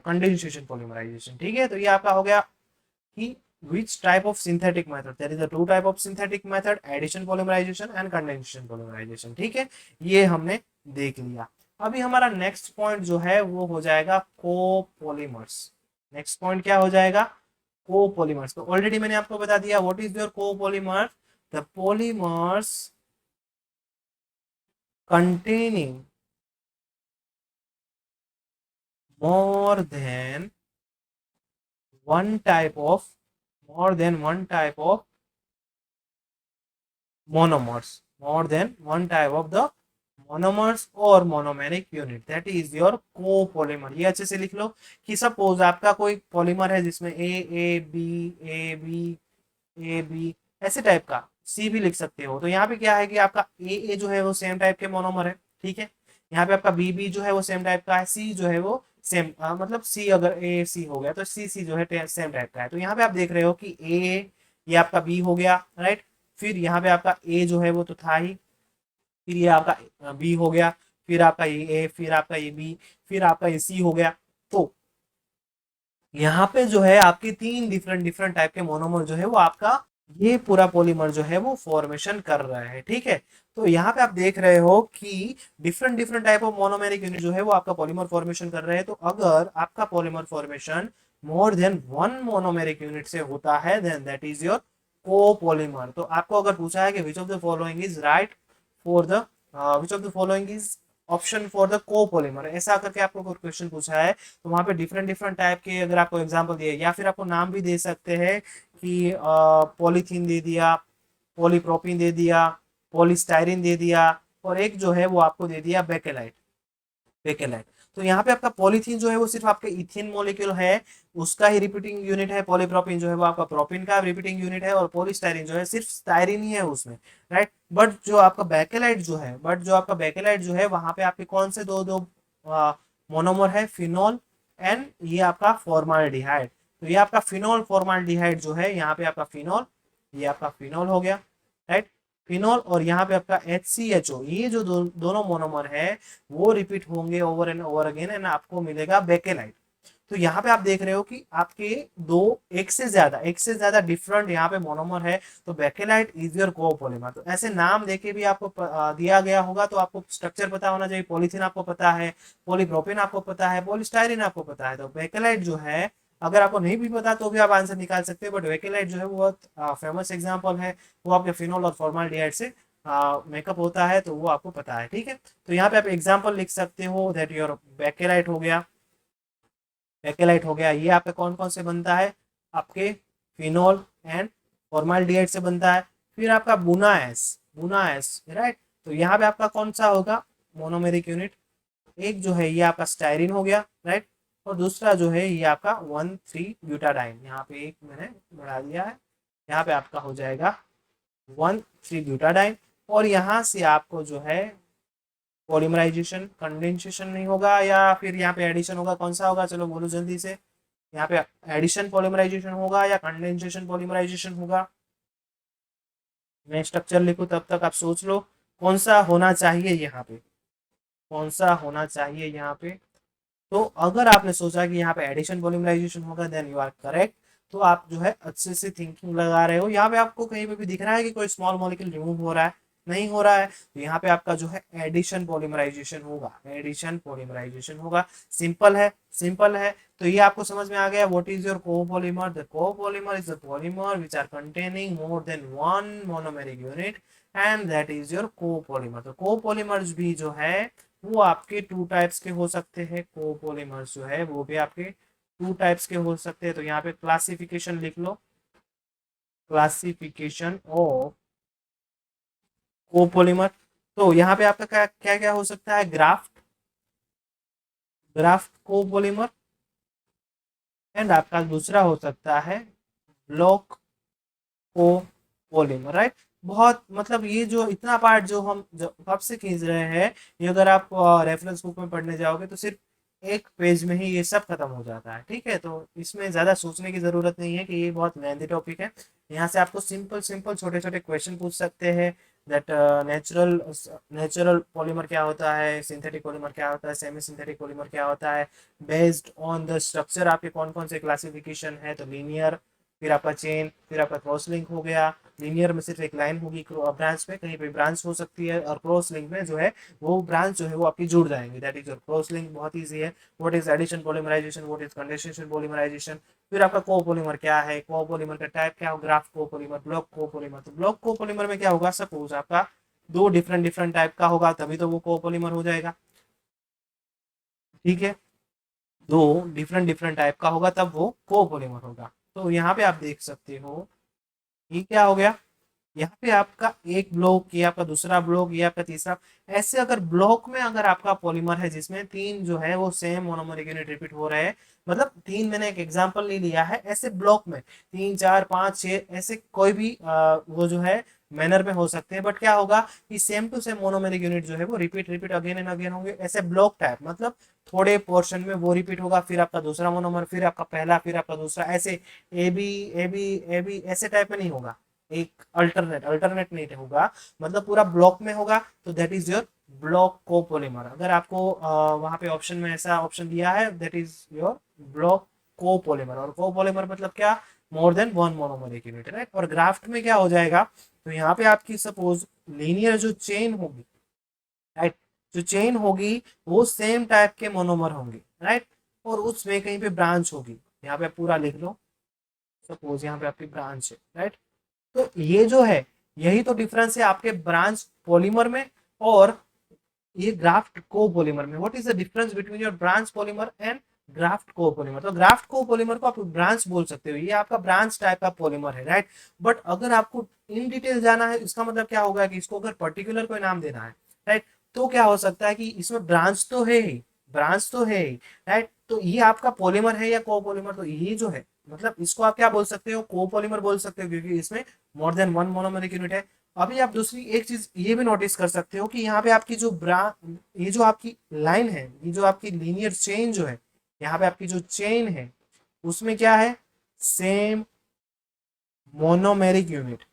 condensation polymerisation, ठीक है। तो ये आपका हो गया कि which type of synthetic method, there is a two type of synthetic method, addition polymerization and condensation polymerization, ठीक है। ये हमने देख लिया। अभी हमारा नेक्स्ट पॉइंट जो है वो हो जाएगा कोपोलिमर्स। नेक्स्ट पॉइंट क्या हो जाएगा, कोपोलिमर्स। तो ऑलरेडी मैंने आपको बता दिया what is your copolymer, the polymers containing more than one type of monomers, more than one type of the monomers or monomeric unit, that is your copolymer। ये अच्छे से लिख लो कि सपोज आपका कोई पॉलीमर है जिसमें ए बी ऐसे टाइप का, सी भी लिख सकते हो। तो यहाँ पे क्या है कि आपका ए जो है वो सेम टाइप के मोनोमर है, ठीक है। यहाँ पे आपका बी जो है वो सेम टाइप का है, सी जो है वो सेम, मतलब सी अगर ए सी हो गया तो सी जो है सेम टाइप का है। तो यहाँ पे आप देख रहे हो कि ए ये आपका बी हो गया, राइट। फिर यहाँ पे आपका ए जो है वो तो था ही, फिर ये आपका बी हो गया। फिर आपका ये ए, फिर आपका ये बी, फिर आपका ये सी हो गया। तो यहाँ पे जो है आपके तीन डिफरेंट डिफरेंट टाइप के मोनोमर जो है वो आपका ये पूरा पॉलीमर जो है वो फॉर्मेशन कर रहा है, ठीक है। तो यहाँ पे आप देख रहे हो कि different different type of monomeric unit जो है वो आपका पॉलीमर फॉर्मेशन कर रहे हैं। तो अगर आपका polymer formation more than one monomeric unit से होता है then that is your copolymer. तो आपको अगर पूछा है कि which of the following is right for the which of the following is option for the copolymer, ऐसा करके आपको कोई क्वेश्चन पूछा है तो वहां पे डिफरेंट डिफरेंट टाइप के अगर आपको एग्जांपल दिए या फिर आपको नाम भी दे सकते हैं कि पॉलीथीन दे दिया, पॉलीप्रोपीन दे दिया, पॉलीस्टाइरिन दे दिया, और एक जो है वो आपको दे दिया बेकेलाइट, बेकेलाइट। तो यहाँ पे आपका पॉलीथीन जो है वो सिर्फ आपका इथेन मॉलिक्यूल है, उसका ही रिपीटिंग यूनिट है। पॉलीप्रोपीन जो है वो आपका प्रोपीन का रिपीटिंग यूनिट है, और पॉलीस्टाइरिन जो है सिर्फ स्टाइरिन ही है उसमें, राइट। बट जो आपका बेकेलाइट जो है वहां पे आपके कौन से दो दो मोनोमर है, फिनोल एंड ये आपका फॉर्माल्डिहाइड। तो ये आपका फिनोल फॉर्माल्डिहाइड जो है, यहाँ पे आपका फिनोल, ये आपका फिनोल हो गया, राइट। फिनोल, और यहाँ पे आपका HCHO, ये जो दोनों मोनोमर है वो रिपीट होंगे over and over again and आपको मिलेगा बेकेलाइट। तो यहाँ पे आप देख रहे हो कि आपके दो एक से ज्यादा डिफरेंट यहाँ पे मोनोमर है, तो बेकेलाइट इज योर कोपॉलीमर। तो ऐसे नाम देके भी आपको दिया गया होगा तो आपको स्ट्रक्चर पता होना चाहिए। पॉलीथीन आपको पता है, पॉलीप्रोपीन आपको पता है, पॉलीस्टाइरिन आपको पता है। तो बेकेलाइट जो है अगर आपको नहीं भी पता तो भी आप आंसर निकाल सकते हो, बट बेकेलाइट जो है वो बहुत फेमस एग्जाम्पल है, वो आपके फिनोल और फॉर्माल्डिहाइड से मेकअप होता है, तो वो आपको पता है, ठीक है। तो यहाँ पे आप एग्जाम्पल लिख सकते हो दैट योर बेकेलाइट हो गया, बेकेलाइट हो गया, ये आपका कौन कौन से बनता है, आपके फिनोल एंड फॉर्माल्डिहाइड से बनता है। फिर आपका बुना एस, राइट। तो यहाँ पे आपका कौन सा होगा मोनोमेरिक यूनिट, एक जो है ये आपका स्टाइरिन हो गया, राइट, और दूसरा जो है ये आपका 1,3-ब्यूटाडाइन, यहाँ पे एक मैंने बढ़ा दिया है, यहाँ पे आपका हो जाएगा 1,3-ब्यूटाडाइन। और यहाँ से आपको जो है पॉलीमराइजेशन, कंडेंसेशन नहीं होगा या फिर यहाँ पे एडिशन होगा, कौन सा होगा चलो बोलो जल्दी से। यहाँ पे एडिशन पॉलीमराइजेशन होगा या कंडेंसेशन पॉलीमराइजेशन होगा, मैं स्ट्रक्चर लिखूं तब तक आप सोच लो कौन सा होना चाहिए यहाँ पे, कौन सा होना चाहिए यहाँ पे। तो अगर आपने सोचा कि यहाँ पे एडिशन पॉलीमराइजेशन होगा देन यू आर करेक्ट। तो आप जो है अच्छे से थिंकिंग लगा रहे हो। यहाँ पे आपको कहीं पे भी दिख रहा है कि कोई स्मॉल मॉलिक्यूल रिमूव हो रहा है, नहीं हो रहा है, तो यहाँ पे आपका जो है एडिशन पॉलीमराइजेशन होगा, एडिशन पॉलीमराइजेशन होगा। सिंपल है, सिंपल है। तो ये आपको समझ में आ गया what is your copolymer. The copolymer is the polymer which are containing more than one monomeric unit and that is your copolymer. तो कोपॉलीमर्स भी जो है वो आपके टू टाइप्स के हो सकते हैं, कोपॉलीमर्स जो है वो भी आपके टू टाइप्स के हो सकते हैं। तो यहाँ पे क्लासिफिकेशन लिख लो, क्लासिफिकेशन ऑफ कोपॉलीमर। तो यहाँ पे आपका क्या क्या क्या हो सकता है, ग्राफ्ट, ग्राफ्ट कोपॉलीमर, एंड आपका दूसरा हो सकता है ब्लॉक कोपॉलीमर, राइट। बहुत मतलब ये जो इतना पार्ट जो हम कब से खींच रहे हैं, ये अगर आप रेफरेंस बुक में पढ़ने जाओगे तो सिर्फ एक पेज में ही ये सब खत्म हो जाता है, ठीक है। तो इसमें ज़्यादा सोचने की ज़रूरत नहीं है कि ये बहुत लेंथी टॉपिक है। यहाँ से आपको सिंपल सिंपल छोटे छोटे क्वेश्चन पूछ सकते हैं दैट नेचुरल नेचुरल पॉलीमर क्या होता है, सिंथेटिक पॉलीमर क्या होता है, सेमी सिंथेटिक पॉलीमर क्या होता है, बेस्ड ऑन द स्ट्रक्चर आपके कौन कौन से क्लासिफिकेशन है। तो लीनियर, फिर आपका चेन, फिर आपका क्रॉस लिंक हो गया। लीनियर में सिर्फ एक लाइन होगी ब्रांच में, कहीं पे ब्रांच हो सकती है, और क्रॉस लिंक में जो है वो ब्रांच जो है वो आपकी जुड़ जाएंगे, that is your cross link. बहुत ईजी है। What is addition polymerisation, what is condensation polymerisation. फिर आपका कोपॉलीमर क्या है, कोपॉलीमर का टाइप क्या हो, ग्राफ कोपॉलीमर, ब्लॉक कोपॉलीमर। तो ब्लॉक कोपॉलीमर में क्या होगा, सपोज आपका दो डिफरेंट डिफरेंट टाइप का होगा तभी तो वो कोपॉलीमर हो जाएगा, ठीक है। दो डिफरेंट डिफरेंट टाइप का होगा तब वो कोपॉलीमर होगा। तो यहाँ पे आप देख सकते हो ये क्या हो गया, यहाँ पे आपका एक ब्लॉक, ये आपका दूसरा ब्लॉक, ये आपका तीसरा। ऐसे अगर ब्लॉक में अगर आपका पॉलीमर है जिसमें तीन जो है वो सेम मोनोमरिक यूनिट रिपीट हो रहे हैं, मतलब तीन, मैंने एक एग्जांपल नहीं लिया है, ऐसे ब्लॉक में 3 4 5 6 ऐसे कोई भी वो जो है मैनर में हो सकते हैं, बट क्या होगा कि same to same monomeric unit जो है वो repeat repeat again and again होंगे। ऐसे ब्लॉक टाइप मतलब थोड़े पोर्शन में वो रिपीट होगा, फिर आपका दूसरा मोनोमर, फिर आपका पहला, फिर आपका दूसरा, ऐसे A B A B A B ऐसे टाइप में नहीं होगा, एक अल्टरनेट अल्टरनेट नहीं होगा, मतलब पूरा ब्लॉक में होगा। तो that is your block copolymer. अगर आपको वहां पे ऑप्शन में ऐसा ऑप्शन दिया है, that is your block copolymer. और कोपोलिमर मतलब क्या, more than one monomeric unit, right. और ग्राफ्ट में क्या हो जाएगा, तो यहाँ पे आपकी सपोज लीनियर जो चेन होगी, राइट, जो चेन होगी वो सेम टाइप के मोनोमर होंगे, राइट। और उसमें कहीं पे ब्रांच होगी, यहाँ पे पूरा लिख लो, सपोज यहाँ पे आपकी ब्रांच है, राइट। तो ये जो है, यही तो डिफरेंस है आपके ब्रांच पॉलीमर में और ये ग्राफ्ट कोपॉलीमर में। What is the difference between your branch polymer and graft copolymer? तो ग्राफ्ट कोपॉलीमर को आप ब्रांच बोल सकते हो, ये आपका ब्रांच टाइप का पॉलीमर है, राइट। बट अगर आपको इन डिटेल जाना है, इसका मतलब क्या होगा कि इसको अगर पर्टिकुलर कोई नाम देना है, राइट, तो क्या हो सकता है कि इसमें ब्रांच तो है ही, ब्रांच तो है ही, राइट। तो ये आपका पॉलीमर है या कोपॉलीमर, तो ये जो है मतलब इसको आप क्या बोल सकते हो, कोपॉलीमर बोल सकते हो, क्योंकि इसमें मोर देन वन मोनोमरिक यूनिट है। अभी आप दूसरी एक चीज ये भी नोटिस कर सकते हो कि यहाँ पे आपकी जो ये जो आपकी लाइन है, ये जो आपकी लीनियर चेन जो है, यहाँ पे आपकी जो चेन है उसमें क्या है, same monomeric unit,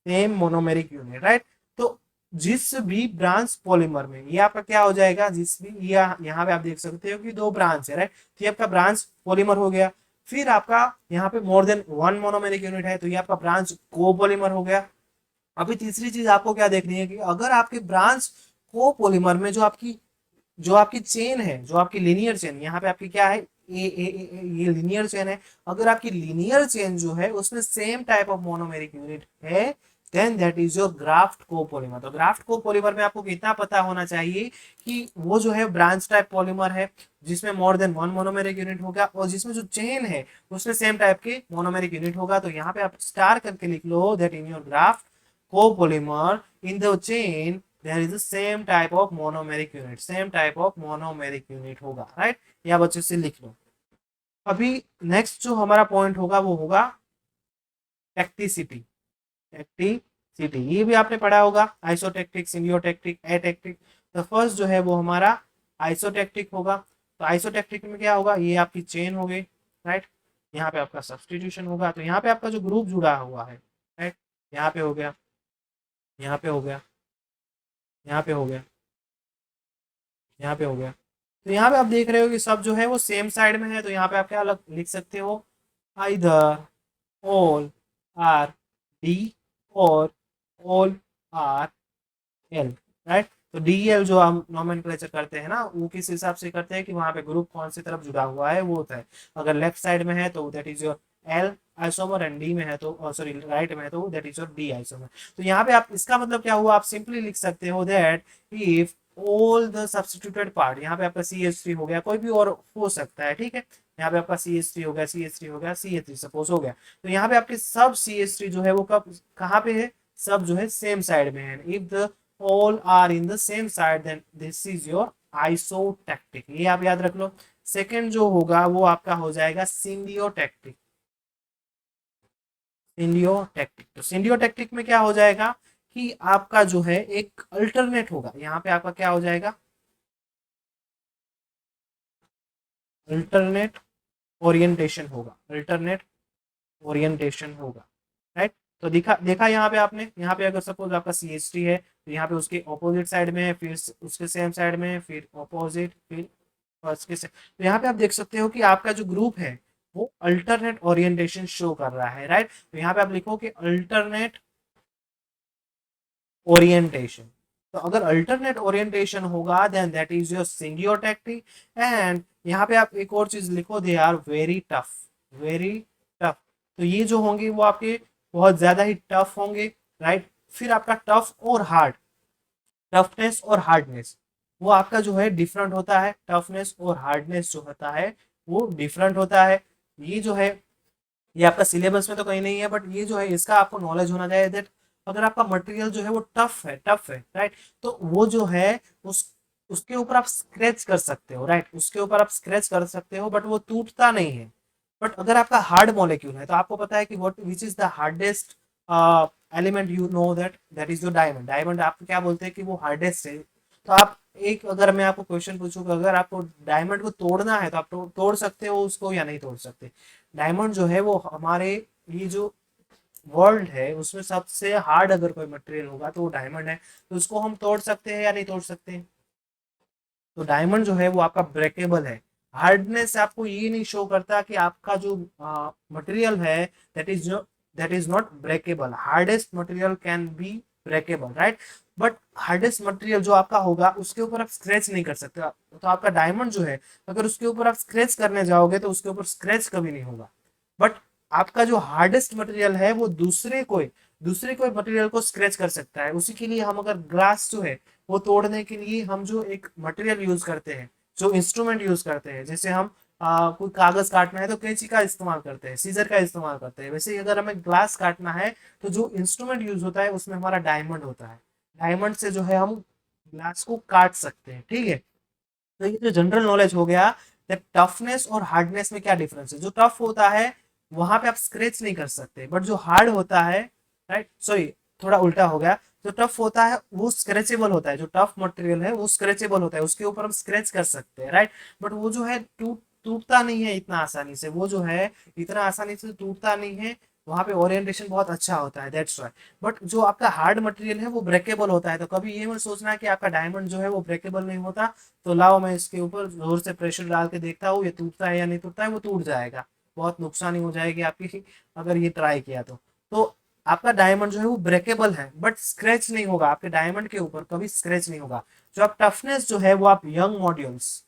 same monomeric unit, right. तो जिस भी ब्रांच पॉलीमर में ये आपका क्या हो जाएगा, जिस भी ये यहाँ पे आप देख सकते हो कि दो ब्रांच है, राइट। तो ये आपका ब्रांच पॉलीमर हो गया। फिर आपका यहाँ पे मोर देन वन मोनोमेरिक यूनिट है, तो ये आपका ब्रांच कोपॉलीमर हो गया। अभी तीसरी चीज आपको क्या देखनी है कि अगर आपके ब्रांच कोपॉलीमर में जो आपकी चेन है, जो आपकी लीनियर चेन, यहाँ पे आपकी क्या है, ये लीनियर चेन है। अगर आपकी लीनियर चेन जो है उसमें same type of monomeric unit है, then that is your graft copolymer. तो ग्राफ्ट कोपॉलीमर में आपको कितना पता होना चाहिए कि वो जो है ब्रांच टाइप पॉलीमर है, जिसमें more than one monomeric unit होगा और जिसमें जो चेन है उसमें सेम टाइप के मोनोमेरिक यूनिट होगा। तो यहाँ पे आप स्टार करके लिख लो that in your graft copolymer in the chain there is the same type of monomeric unit, same type of monomeric unit होगा, राइट। या बच्चे से लिख लो। अभी नेक्स्ट जो हमारा पॉइंट होगा वो होगा टेक्टिसिटी। टेक्टिसिटी ये भी आपने पढ़ा होगा, आइसोटेक्टिक, सिम्बियोटेक्टिक, एटेक्टिक। तो फर्स्ट जो है वो हमारा आइसोटेक्टिक होगा। तो आइसोटेक्टिक में क्या होगा, ये आपकी चेन हो गई, राइट। यहाँ पे आपका सब्सटीट्यूशन होगा, तो यहाँ पे आपका जो ग्रुप जुड़ा हुआ है, राइट, यहाँ पे हो गया, यहाँ पे हो गया, यहाँ पे हो गया, यहाँ पे हो गया। तो यहाँ पे आप देख रहे हो कि सब जो है वो सेम साइड में है। तो यहाँ पे आप क्या अलग लिख सकते हो, आइदर ऑल आर डी और ऑल आर एल, राइट। तो डी एल जो हम नॉमेनक्लेचर करते हैं ना, वो किस हिसाब से करते हैं कि वहां पे ग्रुप कौन सी तरफ जुड़ा हुआ है वो होता है। अगर लेफ्ट साइड में है तो that is your L isomer, and D में है तो सॉरी राइट में है तो that is your D isomer. तो यहाँ पे आप इसका मतलब क्या हुआ, आप सिंपली लिख सकते हो that if all the substituted part, यहाँ पे आपका CH3 हो गया, कोई भी और हो सकता है, ठीक है। यहाँ पे आपका CH3 हो गया, CH3 हो गया, CH3 सपोज हो गया। तो यहाँ पे आपके सब CH3 जो है वो कब कहाँ पे है, सब जो है सेम साइड में है। If the all are in the same side then this is your isotactic, ये आप याद रख लो। सेकंड जो होगा वो आपका हो जाएगा सिंडियोटैक्टिक। सिंडियोटैक्टिक, तो सिंडियोटैक्टिक में क्या हो जाएगा कि आपका जो है एक अल्टरनेट होगा, यहाँ पे आपका क्या हो जाएगा, अल्टरनेट ओरिएंटेशन होगा, अल्टरनेट ओरिएंटेशन होगा, राइट। तो देखा यहाँ पे आपने, यहाँ पे अगर सपोज आपका CH3 है तो यहाँ पे उसके ऑपोजिट साइड में है, फिर उसके सेम साइड में, फिर ऑपोजिट, फिर उसके से, तो यहाँ पे आप देख सकते हो कि आपका जो ग्रुप है वो अल्टरनेट ओरिएंटेशन शो कर रहा है, राइट। तो यहाँ पे आप लिखो कि अल्टरनेट ओरिएंटेशन। तो अगर अल्टरनेट ओरिएंटेशन होगा then that is your syndiotactic. And यहाँ पे आप एक और चीज लिखो, they are very tough, very tough. तो ये जो होंगे वो आपके बहुत ज्यादा ही टफ होंगे, राइट। फिर आपका टफ और हार्ड, टफनेस और हार्डनेस वो आपका जो है डिफरेंट होता है, टफनेस और हार्डनेस जो होता है वो डिफरेंट होता है। ये जो है ये आपका सिलेबस में तो कहीं नहीं है, बट ये जो है इसका आपको नॉलेज होना चाहिए दैट अगर आपका मटेरियल जो है वो टफ है, राइट, तो वो जो है उसके ऊपर आप स्क्रैच कर सकते हो, राइट, उसके ऊपर आप स्क्रैच कर सकते हो बट वो टूटता नहीं है। बट अगर आपका हार्ड मॉलिक्यूल है तो आपको पता है कि what which is the hardest element, you know that is your diamond. Diamond आपको क्या बोलते हैं कि वो हार्डेस्ट है। तो आप एक अगर मैं आपको क्वेश्चन पूछूंगा, अगर आपको डायमंड को तोड़ना है तो आप तोड़ सकते हो उसको या नहीं तोड़ सकते। डायमंड जो है वो हमारे ये जो वर्ल्ड है उसमें सबसे हार्ड अगर कोई मटेरियल होगा तो वो डायमंड है। तो उसको हम तोड़ सकते हैं या नहीं तोड़ सकते? तो डायमंड जो है वो आपका ब्रेकेबल है। हार्डनेस आपको ये नहीं शो करता कि आपका जो मटेरियल है that is not breakable. Hardest material can be breakable, right? But hardest material जो आपका होगा उसके ऊपर आप स्क्रैच नहीं कर सकते। तो आपका डायमंड जो है अगर उसके ऊपर आप स्क्रैच करने जाओगे तो उसके ऊपर स्क्रैच कभी नहीं होगा। बट आपका जो हार्डेस्ट मटेरियल है वो दूसरे कोई मटेरियल को स्क्रैच कर सकता है। उसी के लिए हम अगर ग्लास जो है वो तोड़ने के लिए हम जो एक मटेरियल यूज करते हैं, जो इंस्ट्रूमेंट यूज करते हैं, जैसे हम कोई कागज काटना है तो कैंची का इस्तेमाल करते हैं, सीजर का इस्तेमाल करते हैं, वैसे ही अगर हमें ग्लास काटना है तो जो इंस्ट्रूमेंट यूज होता है उसमें हमारा डायमंड होता है। डायमंड से जो है हम ग्लास को काट सकते हैं, ठीक है? तो ये जो जनरल नॉलेज हो गया दैट टफनेस और हार्डनेस में क्या डिफरेंस है। जो टफ होता है वहां पे आप स्क्रैच नहीं कर सकते, बट जो हार्ड होता है, राइट, सॉरी थोड़ा उल्टा हो गया, जो टफ होता है वो स्क्रैचेबल होता है। जो टफ मटेरियल है वो स्क्रैचेबल होता है, उसके ऊपर हम स्क्रैच कर सकते हैं, राइट? बट वो जो है टूटता नहीं है इतना आसानी से, वो जो है इतना आसानी से टूटता नहीं है। वहां पे ओरिएंटेशन बहुत अच्छा होता है, दैट्स वाई। बट जो आपका हार्ड मटेरियल है वो ब्रेकेबल होता है। तो कभी ये मत सोचना कि आपका डायमंड जो है वो ब्रेकेबल नहीं होता। तो लाओ मैं इसके ऊपर जोर से प्रेशर डाल के देखता हूँ ये टूटता है या नहीं टूटता है। वो टूट जाएगा, बहुत नुकसानी हो जाएगी आपकी अगर ये ट्राई किया तो आपका डायमंड जो है वो ब्रेकेबल है बट स्क्रैच नहीं होगा। आपके डायमंड के ऊपर कभी स्क्रैच नहीं होगा। जो आप टफनेस जो है वो आप यंग मॉड्यूलस,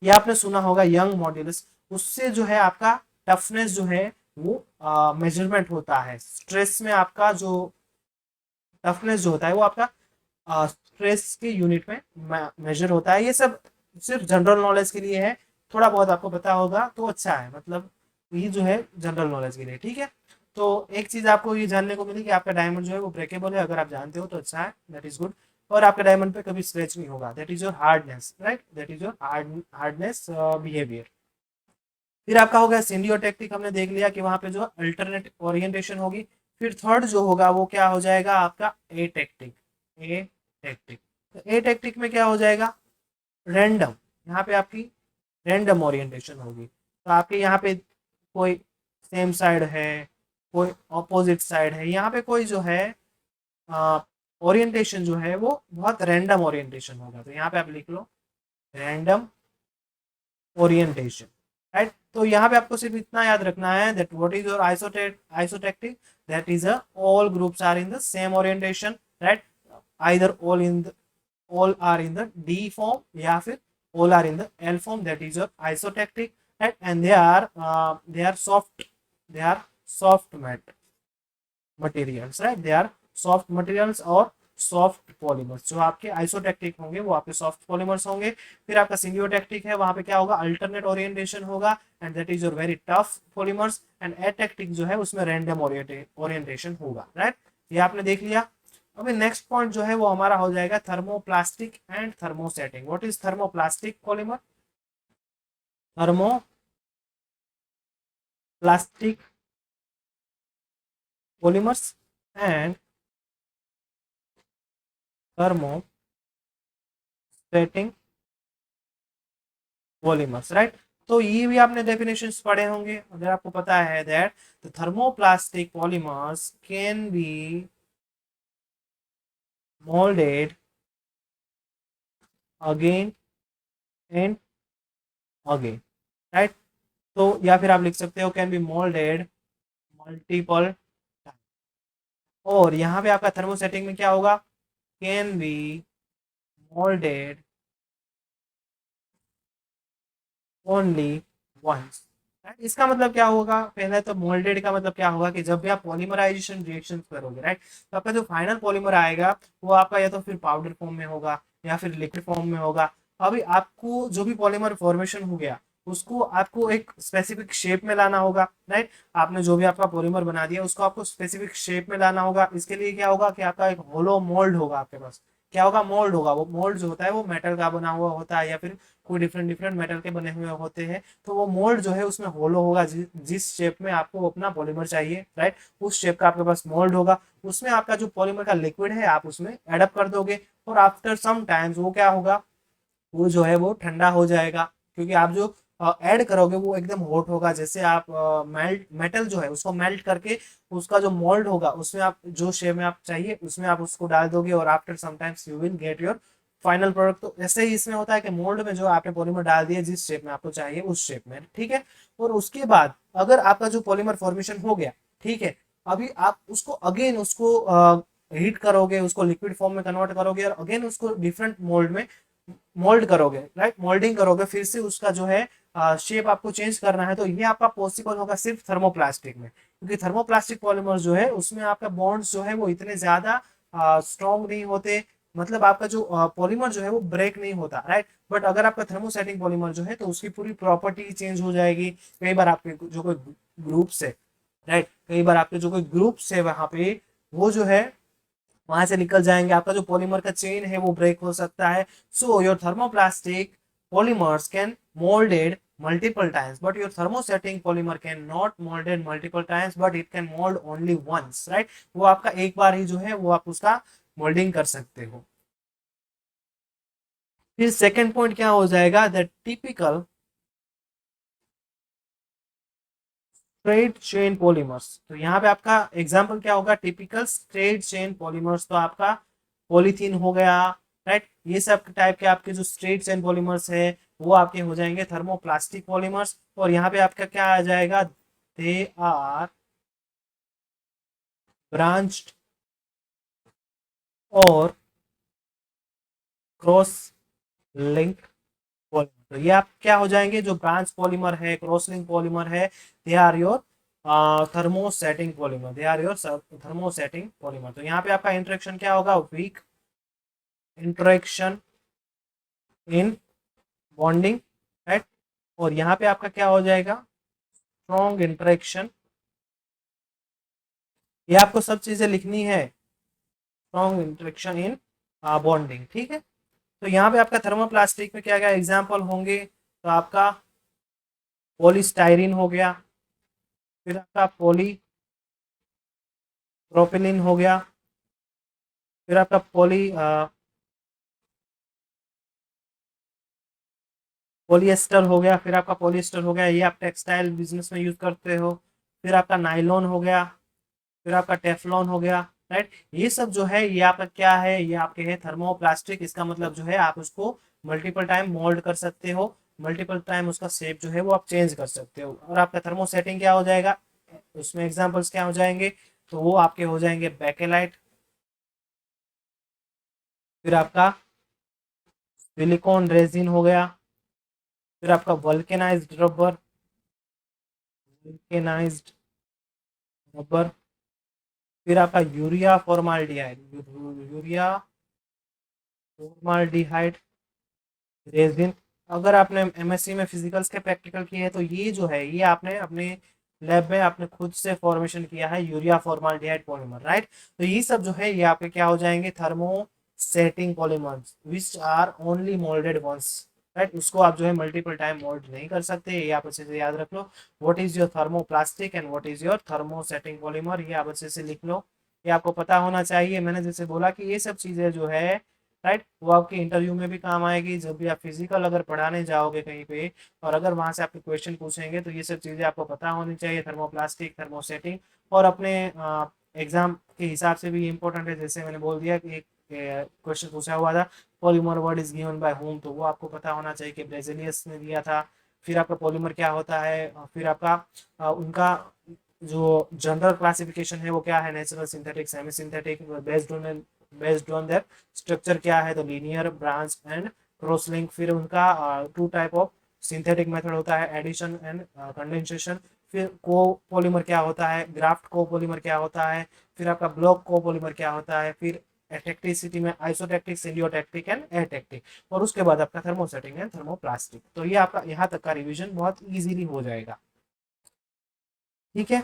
ये आपने सुना होगा यंग मॉड्यूलस, उससे जो है आपका टफनेस जो है वो मेजरमेंट होता है। स्ट्रेस में आपका जो टफनेस जो होता है वो आपका स्ट्रेस के यूनिट में मेजर होता है। ये सब सिर्फ जनरल नॉलेज के लिए है, थोड़ा बहुत आपको पता होगा तो अच्छा है। मतलब ये जो है जनरल नॉलेज के लिए, ठीक है? तो एक चीज आपको ये जानने को मिली कि आपका डायमंड जो है वो ब्रेकेबल है। अगर आप जानते हो तो अच्छा है, दैट इज गुड। और आपके डायमंड पे कभी स्क्रैच नहीं होगा, that is your hardness, right? That is your hardness behaviour. फिर आपका हो गया सिंडियोटेक्टिक, हमने देख लिया कि वहां पे जो अल्टरनेट ओरिएंटेशन होगी। फिर थर्ड जो होगा वो क्या हो जाएगा आपका ए टेक्टिक। ए टेक्टिक, तो ए टेक्टिक में क्या हो जाएगा? रैंडम। यहाँ पे आपकी रैंडम ओरिएंटेशन होगी। तो आपके यहाँ पे कोई सेम साइड है, कोई ऑपोजिट साइड है, यहाँ पे कोई जो है ओरिएंटेशन जो है वो बहुत रैंडम ओरिएंटेशन होगा। तो यहाँ पे आप लिख लो रैंडम ओरिएंटेशन, राइट? तो यहाँ पे आपको सिर्फ इतना याद रखना है that what is your isotactic, that is a all groups are in the same orientation, right? Either all are in the D form या फिर all are in the L form, that is your isotactic, right? And they are soft materials, right? They are soft materials और soft polymers. जो आपके आइसोटेक्टिक होंगे वो आपके soft polymers होंगे। फिर आपका सिम्बियोटेक्टिक है, वहां पे क्या होगा? अल्टरनेट ओरिएंटेशन होगा and that is your very tough polymers. And atactic जो है उसमें रैंडम ओरिएंटेशन होगा, राइट? ये आपने देख लिया। अभी नेक्स्ट पॉइंट जो है वो हमारा हो जाएगा thermoplastic and thermosetting. What is thermoplastic polymer? Thermoplastic polymers and thermosetting polymers, right? तो ये भी आपने डेफिनेशंस पढ़े होंगे। अगर आपको पता है that the thermoplastic polymers can be molded again and again, राइट? तो या फिर आप लिख सकते हो can be moulded multiple time. और यहाँ पे आपका थर्मोसेटिंग में क्या होगा? Can be moulded only once. इसका मतलब क्या होगा? पहले तो मोल्डेड का मतलब क्या होगा कि जब भी आप पॉलीमराइजेशन रिएक्शन करोगे, राइट, तो आपका जो फाइनल पॉलीमर आएगा वो आपका या तो फिर पाउडर फॉर्म में होगा या फिर लिक्विड फॉर्म में होगा। अभी आपको जो भी पॉलीमर फॉर्मेशन हो गया उसको आपको एक स्पेसिफिक शेप में लाना होगा, राइट? आपने जो भी आपका पॉलीमर बना दिया उसको आपको स्पेसिफिक शेप में लाना होगा। इसके लिए क्या होगा कि आपका एक होलो मोल्ड होगा आपके पास। क्या होगा? मोल्ड होगा। वो मोल्ड जो होता है वो मेटल का बना हुआ होता है या फिर कोई डिफरेंट डिफरेंट मेटल के बने हुए होते हैं। तो वो मोल्ड जो है उसमें होलो होगा, जिस शेप में आपको अपना पॉलीमर चाहिए, राइट, उस शेप का आपके पास मोल्ड होगा। उसमें आपका जो पॉलीमर का लिक्विड है आप उसमें एडअप कर दोगे और आफ्टर सम टाइम्स वो क्या होगा? वो जो है वो ठंडा हो जाएगा। क्योंकि आप जो ऐड करोगे वो एकदम हॉट होगा। जैसे आप मेटल जो है उसको मेल्ट करके उसका जो मोल्ड होगा उसमें आप जो शेप में आप चाहिए उसमें आप उसको डाल दोगे, और after sometimes you will get your final product. तो ऐसे ही इसमें होता है कि मोल्ड में जो आपने पॉलीमर डाल दिया जिस शेप में आपको चाहिए उस शेप में, ठीक है। और उसके बाद अगर आपका जो पॉलीमर फॉर्मेशन हो गया, ठीक है, अभी आप उसको अगेन उसको हीट करोगे, उसको लिक्विड फॉर्म में कन्वर्ट करोगे और अगेन उसको डिफरेंट मोल्ड में मोल्ड करोगे, राइट, मोल्डिंग करोगे, फिर से उसका जो है शेप आपको चेंज करना है। तो ये आपका पॉसिबल होगा सिर्फ थर्मोप्लास्टिक में, क्योंकि थर्मोप्लास्टिक पॉलीमर जो है उसमें आपका बॉन्ड्स जो है वो इतने ज्यादा स्ट्रॉन्ग नहीं होते, मतलब आपका जो पॉलीमर जो है वो ब्रेक नहीं होता, राइट। बट अगर आपका थर्मोसेटिंग पॉलीमर जो है तो उसकी पूरी प्रॉपर्टी चेंज हो जाएगी। कई बार आपके जो कोई ग्रुप्स है, राइट, कई बार आपके जो कोई ग्रुप्स है वहां पे वो जो है वहां से निकल जाएंगे, आपका जो पॉलीमर का चेन है वो ब्रेक हो सकता है। So your thermoplastic polymers can molded multiple times, but your thermosetting polymer can not molded multiple times, but it can mold only once, right। वो आपका एक बार ही जो है वो आप उसका मोल्डिंग कर सकते हो। फिर सेकंड पॉइंट क्या हो जाएगा, the typical straight chain polymers. तो यहाँ पे आपका एग्जांपल क्या होगा, टिपिकल स्ट्रेट चेन पॉलीमर्स। तो आपका पॉलीथीन हो गया, राइट, ये सब टाइप के आपके जो स्ट्रेट चेन पॉलीमर्स है वो आपके हो जाएंगे थर्मोप्लास्टिक पॉलीमर्स। और यहाँ पे आपका क्या आ जाएगा, दे आर ब्रांच्ड और क्रॉस लिंक पॉलीमर। तो ये आप क्या हो जाएंगे, जो ब्रांच पॉलीमर है, क्रॉस लिंक पॉलीमर है, they are your thermosetting polymer, they are your thermosetting polymer. तो यहाँ पे आपका इंटरेक्शन क्या होगा, weak interaction in bonding, right. और यहाँ पे आपका क्या हो जाएगा, स्ट्रॉन्ग इंटरेक्शन। ये आपको सब चीजें लिखनी है, स्ट्रॉन्ग इंटरेक्शन इन बॉन्डिंग, ठीक है। तो यहाँ पे आपका थर्मोप्लास्टिक में क्या क्या एग्जाम्पल होंगे, तो आपका पॉलीस्टाइरिन हो गया, फिर आपका पॉली प्रोपिलिन हो गया, फिर आपका पॉलिएस्टर हो गया, फिर आपका पॉलिएस्टर हो गया, ये आप टेक्सटाइल बिजनेस में यूज करते हो। फिर आपका नाइलॉन हो गया, फिर आपका टेफलॉन हो गया, राइट। ये सब जो है ये आपका क्या है, ये आपके है थर्मोप्लास्टिक। इसका मतलब जो है आप उसको मल्टीपल टाइम मोल्ड कर सकते हो, मल्टीपल टाइम उसका शेप जो है वो आप चेंज कर सकते हो। और आपका थर्मोसेटिंग क्या हो जाएगा, उसमें एग्जांपल्स क्या हो जाएंगे, तो वो आपके हो जाएंगे बेकेलाइट, फिर आपका सिलिकॉन रेजिन हो गया, फिर आपका वल्केनाइज्ड रबर, वल्केनाइज्ड रबर, फिर आपका urea formaldehyde, urea formaldehyde resin. अगर आपने एमएससी में फिजिकल्स के प्रैक्टिकल किए हैं तो ये जो है ये आपने अपने लैब में आपने खुद से फॉर्मेशन किया है, यूरिया फॉर्माल्डिहाइड पॉलीमर, राइट। तो ये सब जो है ये आपके क्या हो जाएंगे, thermosetting polymers which are only moulded once, right. उसको आप जो है मल्टीपल टाइम मोल्ड नहीं कर सकते, ये आप अच्छे से याद रख लो। What is your thermoplastic and what is your thermosetting polymer, ये आप अच्छे से लिख लो, ये आपको पता होना चाहिए। मैंने जैसे बोला कि ये सब चीजें जो है, राइट, वो आपके इंटरव्यू में भी काम आएगी जब भी आप फिजिकल अगर पढ़ाने जाओगे कहीं पे, और अगर वहां से आपके क्वेश्चन पूछेंगे तो ये सब चीजें आपको पता होनी चाहिए, थर्मोप्लास्टिक, थर्मोसेटिंग। और अपने एग्जाम के हिसाब से भी इम्पोर्टेंट है, जैसे मैंने बोल दिया कि एक क्वेश्चन पूछा हुआ था, polymer word is given bye home, तो वो आपको पता होना चाहिए कि ब्रेजिलियस ने दिया था। फिर आपका पॉलीमर क्या होता है, फिर आपका उनका जो जनरल क्लासिफिकेशन है वो क्या है, natural, synthetic, semi synthetic, based on their structure क्या है, तो linear, branch and cross link. फिर उनका two type of synthetic method होता है, एडिशन एंड कंडेंसेशन। फिर को पॉलीमर क्या होता है, ग्राफ्ट को पॉलीमर क्या होता है, फिर आपका ब्लॉक को पॉलीमर क्या होता है, फिर एटेक्टिसिटी में आइसोटेक्टिक, सिलियोटेक्टिक एंड एटेक्टिक। और उसके बाद आपका थर्मोसेटिंग एंड थर्मोप्लास्टिक। तो ये आपका यहाँ तक का रिवीजन बहुत इजीली हो जाएगा, ठीक है।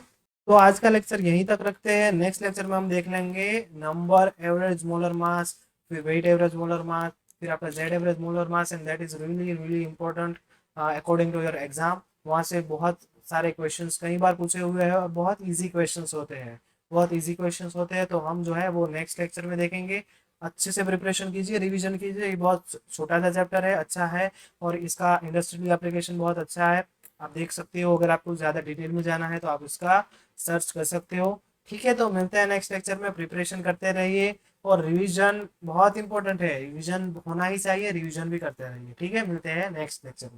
तो आज का लेक्चर यहीं तक रखते हैं, नेक्स्ट लेक्चर में हम देख लेंगे नंबर, एवरेज मोलर मास, फिर वेट एवरेज मोलर मास, फिर आपका Z average molar mass, and that is really really important according to your exam. वहाँ से बहुत सारे क्वेश्चंस कई बार पूछे हुए हैं और बहुत इजी क्वेश्चंस होते हैं, बहुत इजी क्वेश्चंस होते हैं। तो हम जो है वो नेक्स्ट लेक्चर में देखेंगे। अच्छे से प्रिपरेशन कीजिए, रिवीजन कीजिए। ये बहुत छोटा सा चैप्टर है, अच्छा है, और इसका इंडस्ट्रियल एप्लीकेशन बहुत अच्छा है। आप देख सकते हो, अगर आपको ज़्यादा डिटेल में जाना है तो आप उसका सर्च कर सकते हो। ठीक है, तो मिलते हैं नेक्स्ट लेक्चर में। प्रिपरेशन करते रहिए, और रिवीजन बहुत इंपॉर्टेंट है, रिवीजन होना ही चाहिए, रिवीजन भी करते रहिए। ठीक है, मिलते हैं नेक्स्ट लेक्चर में।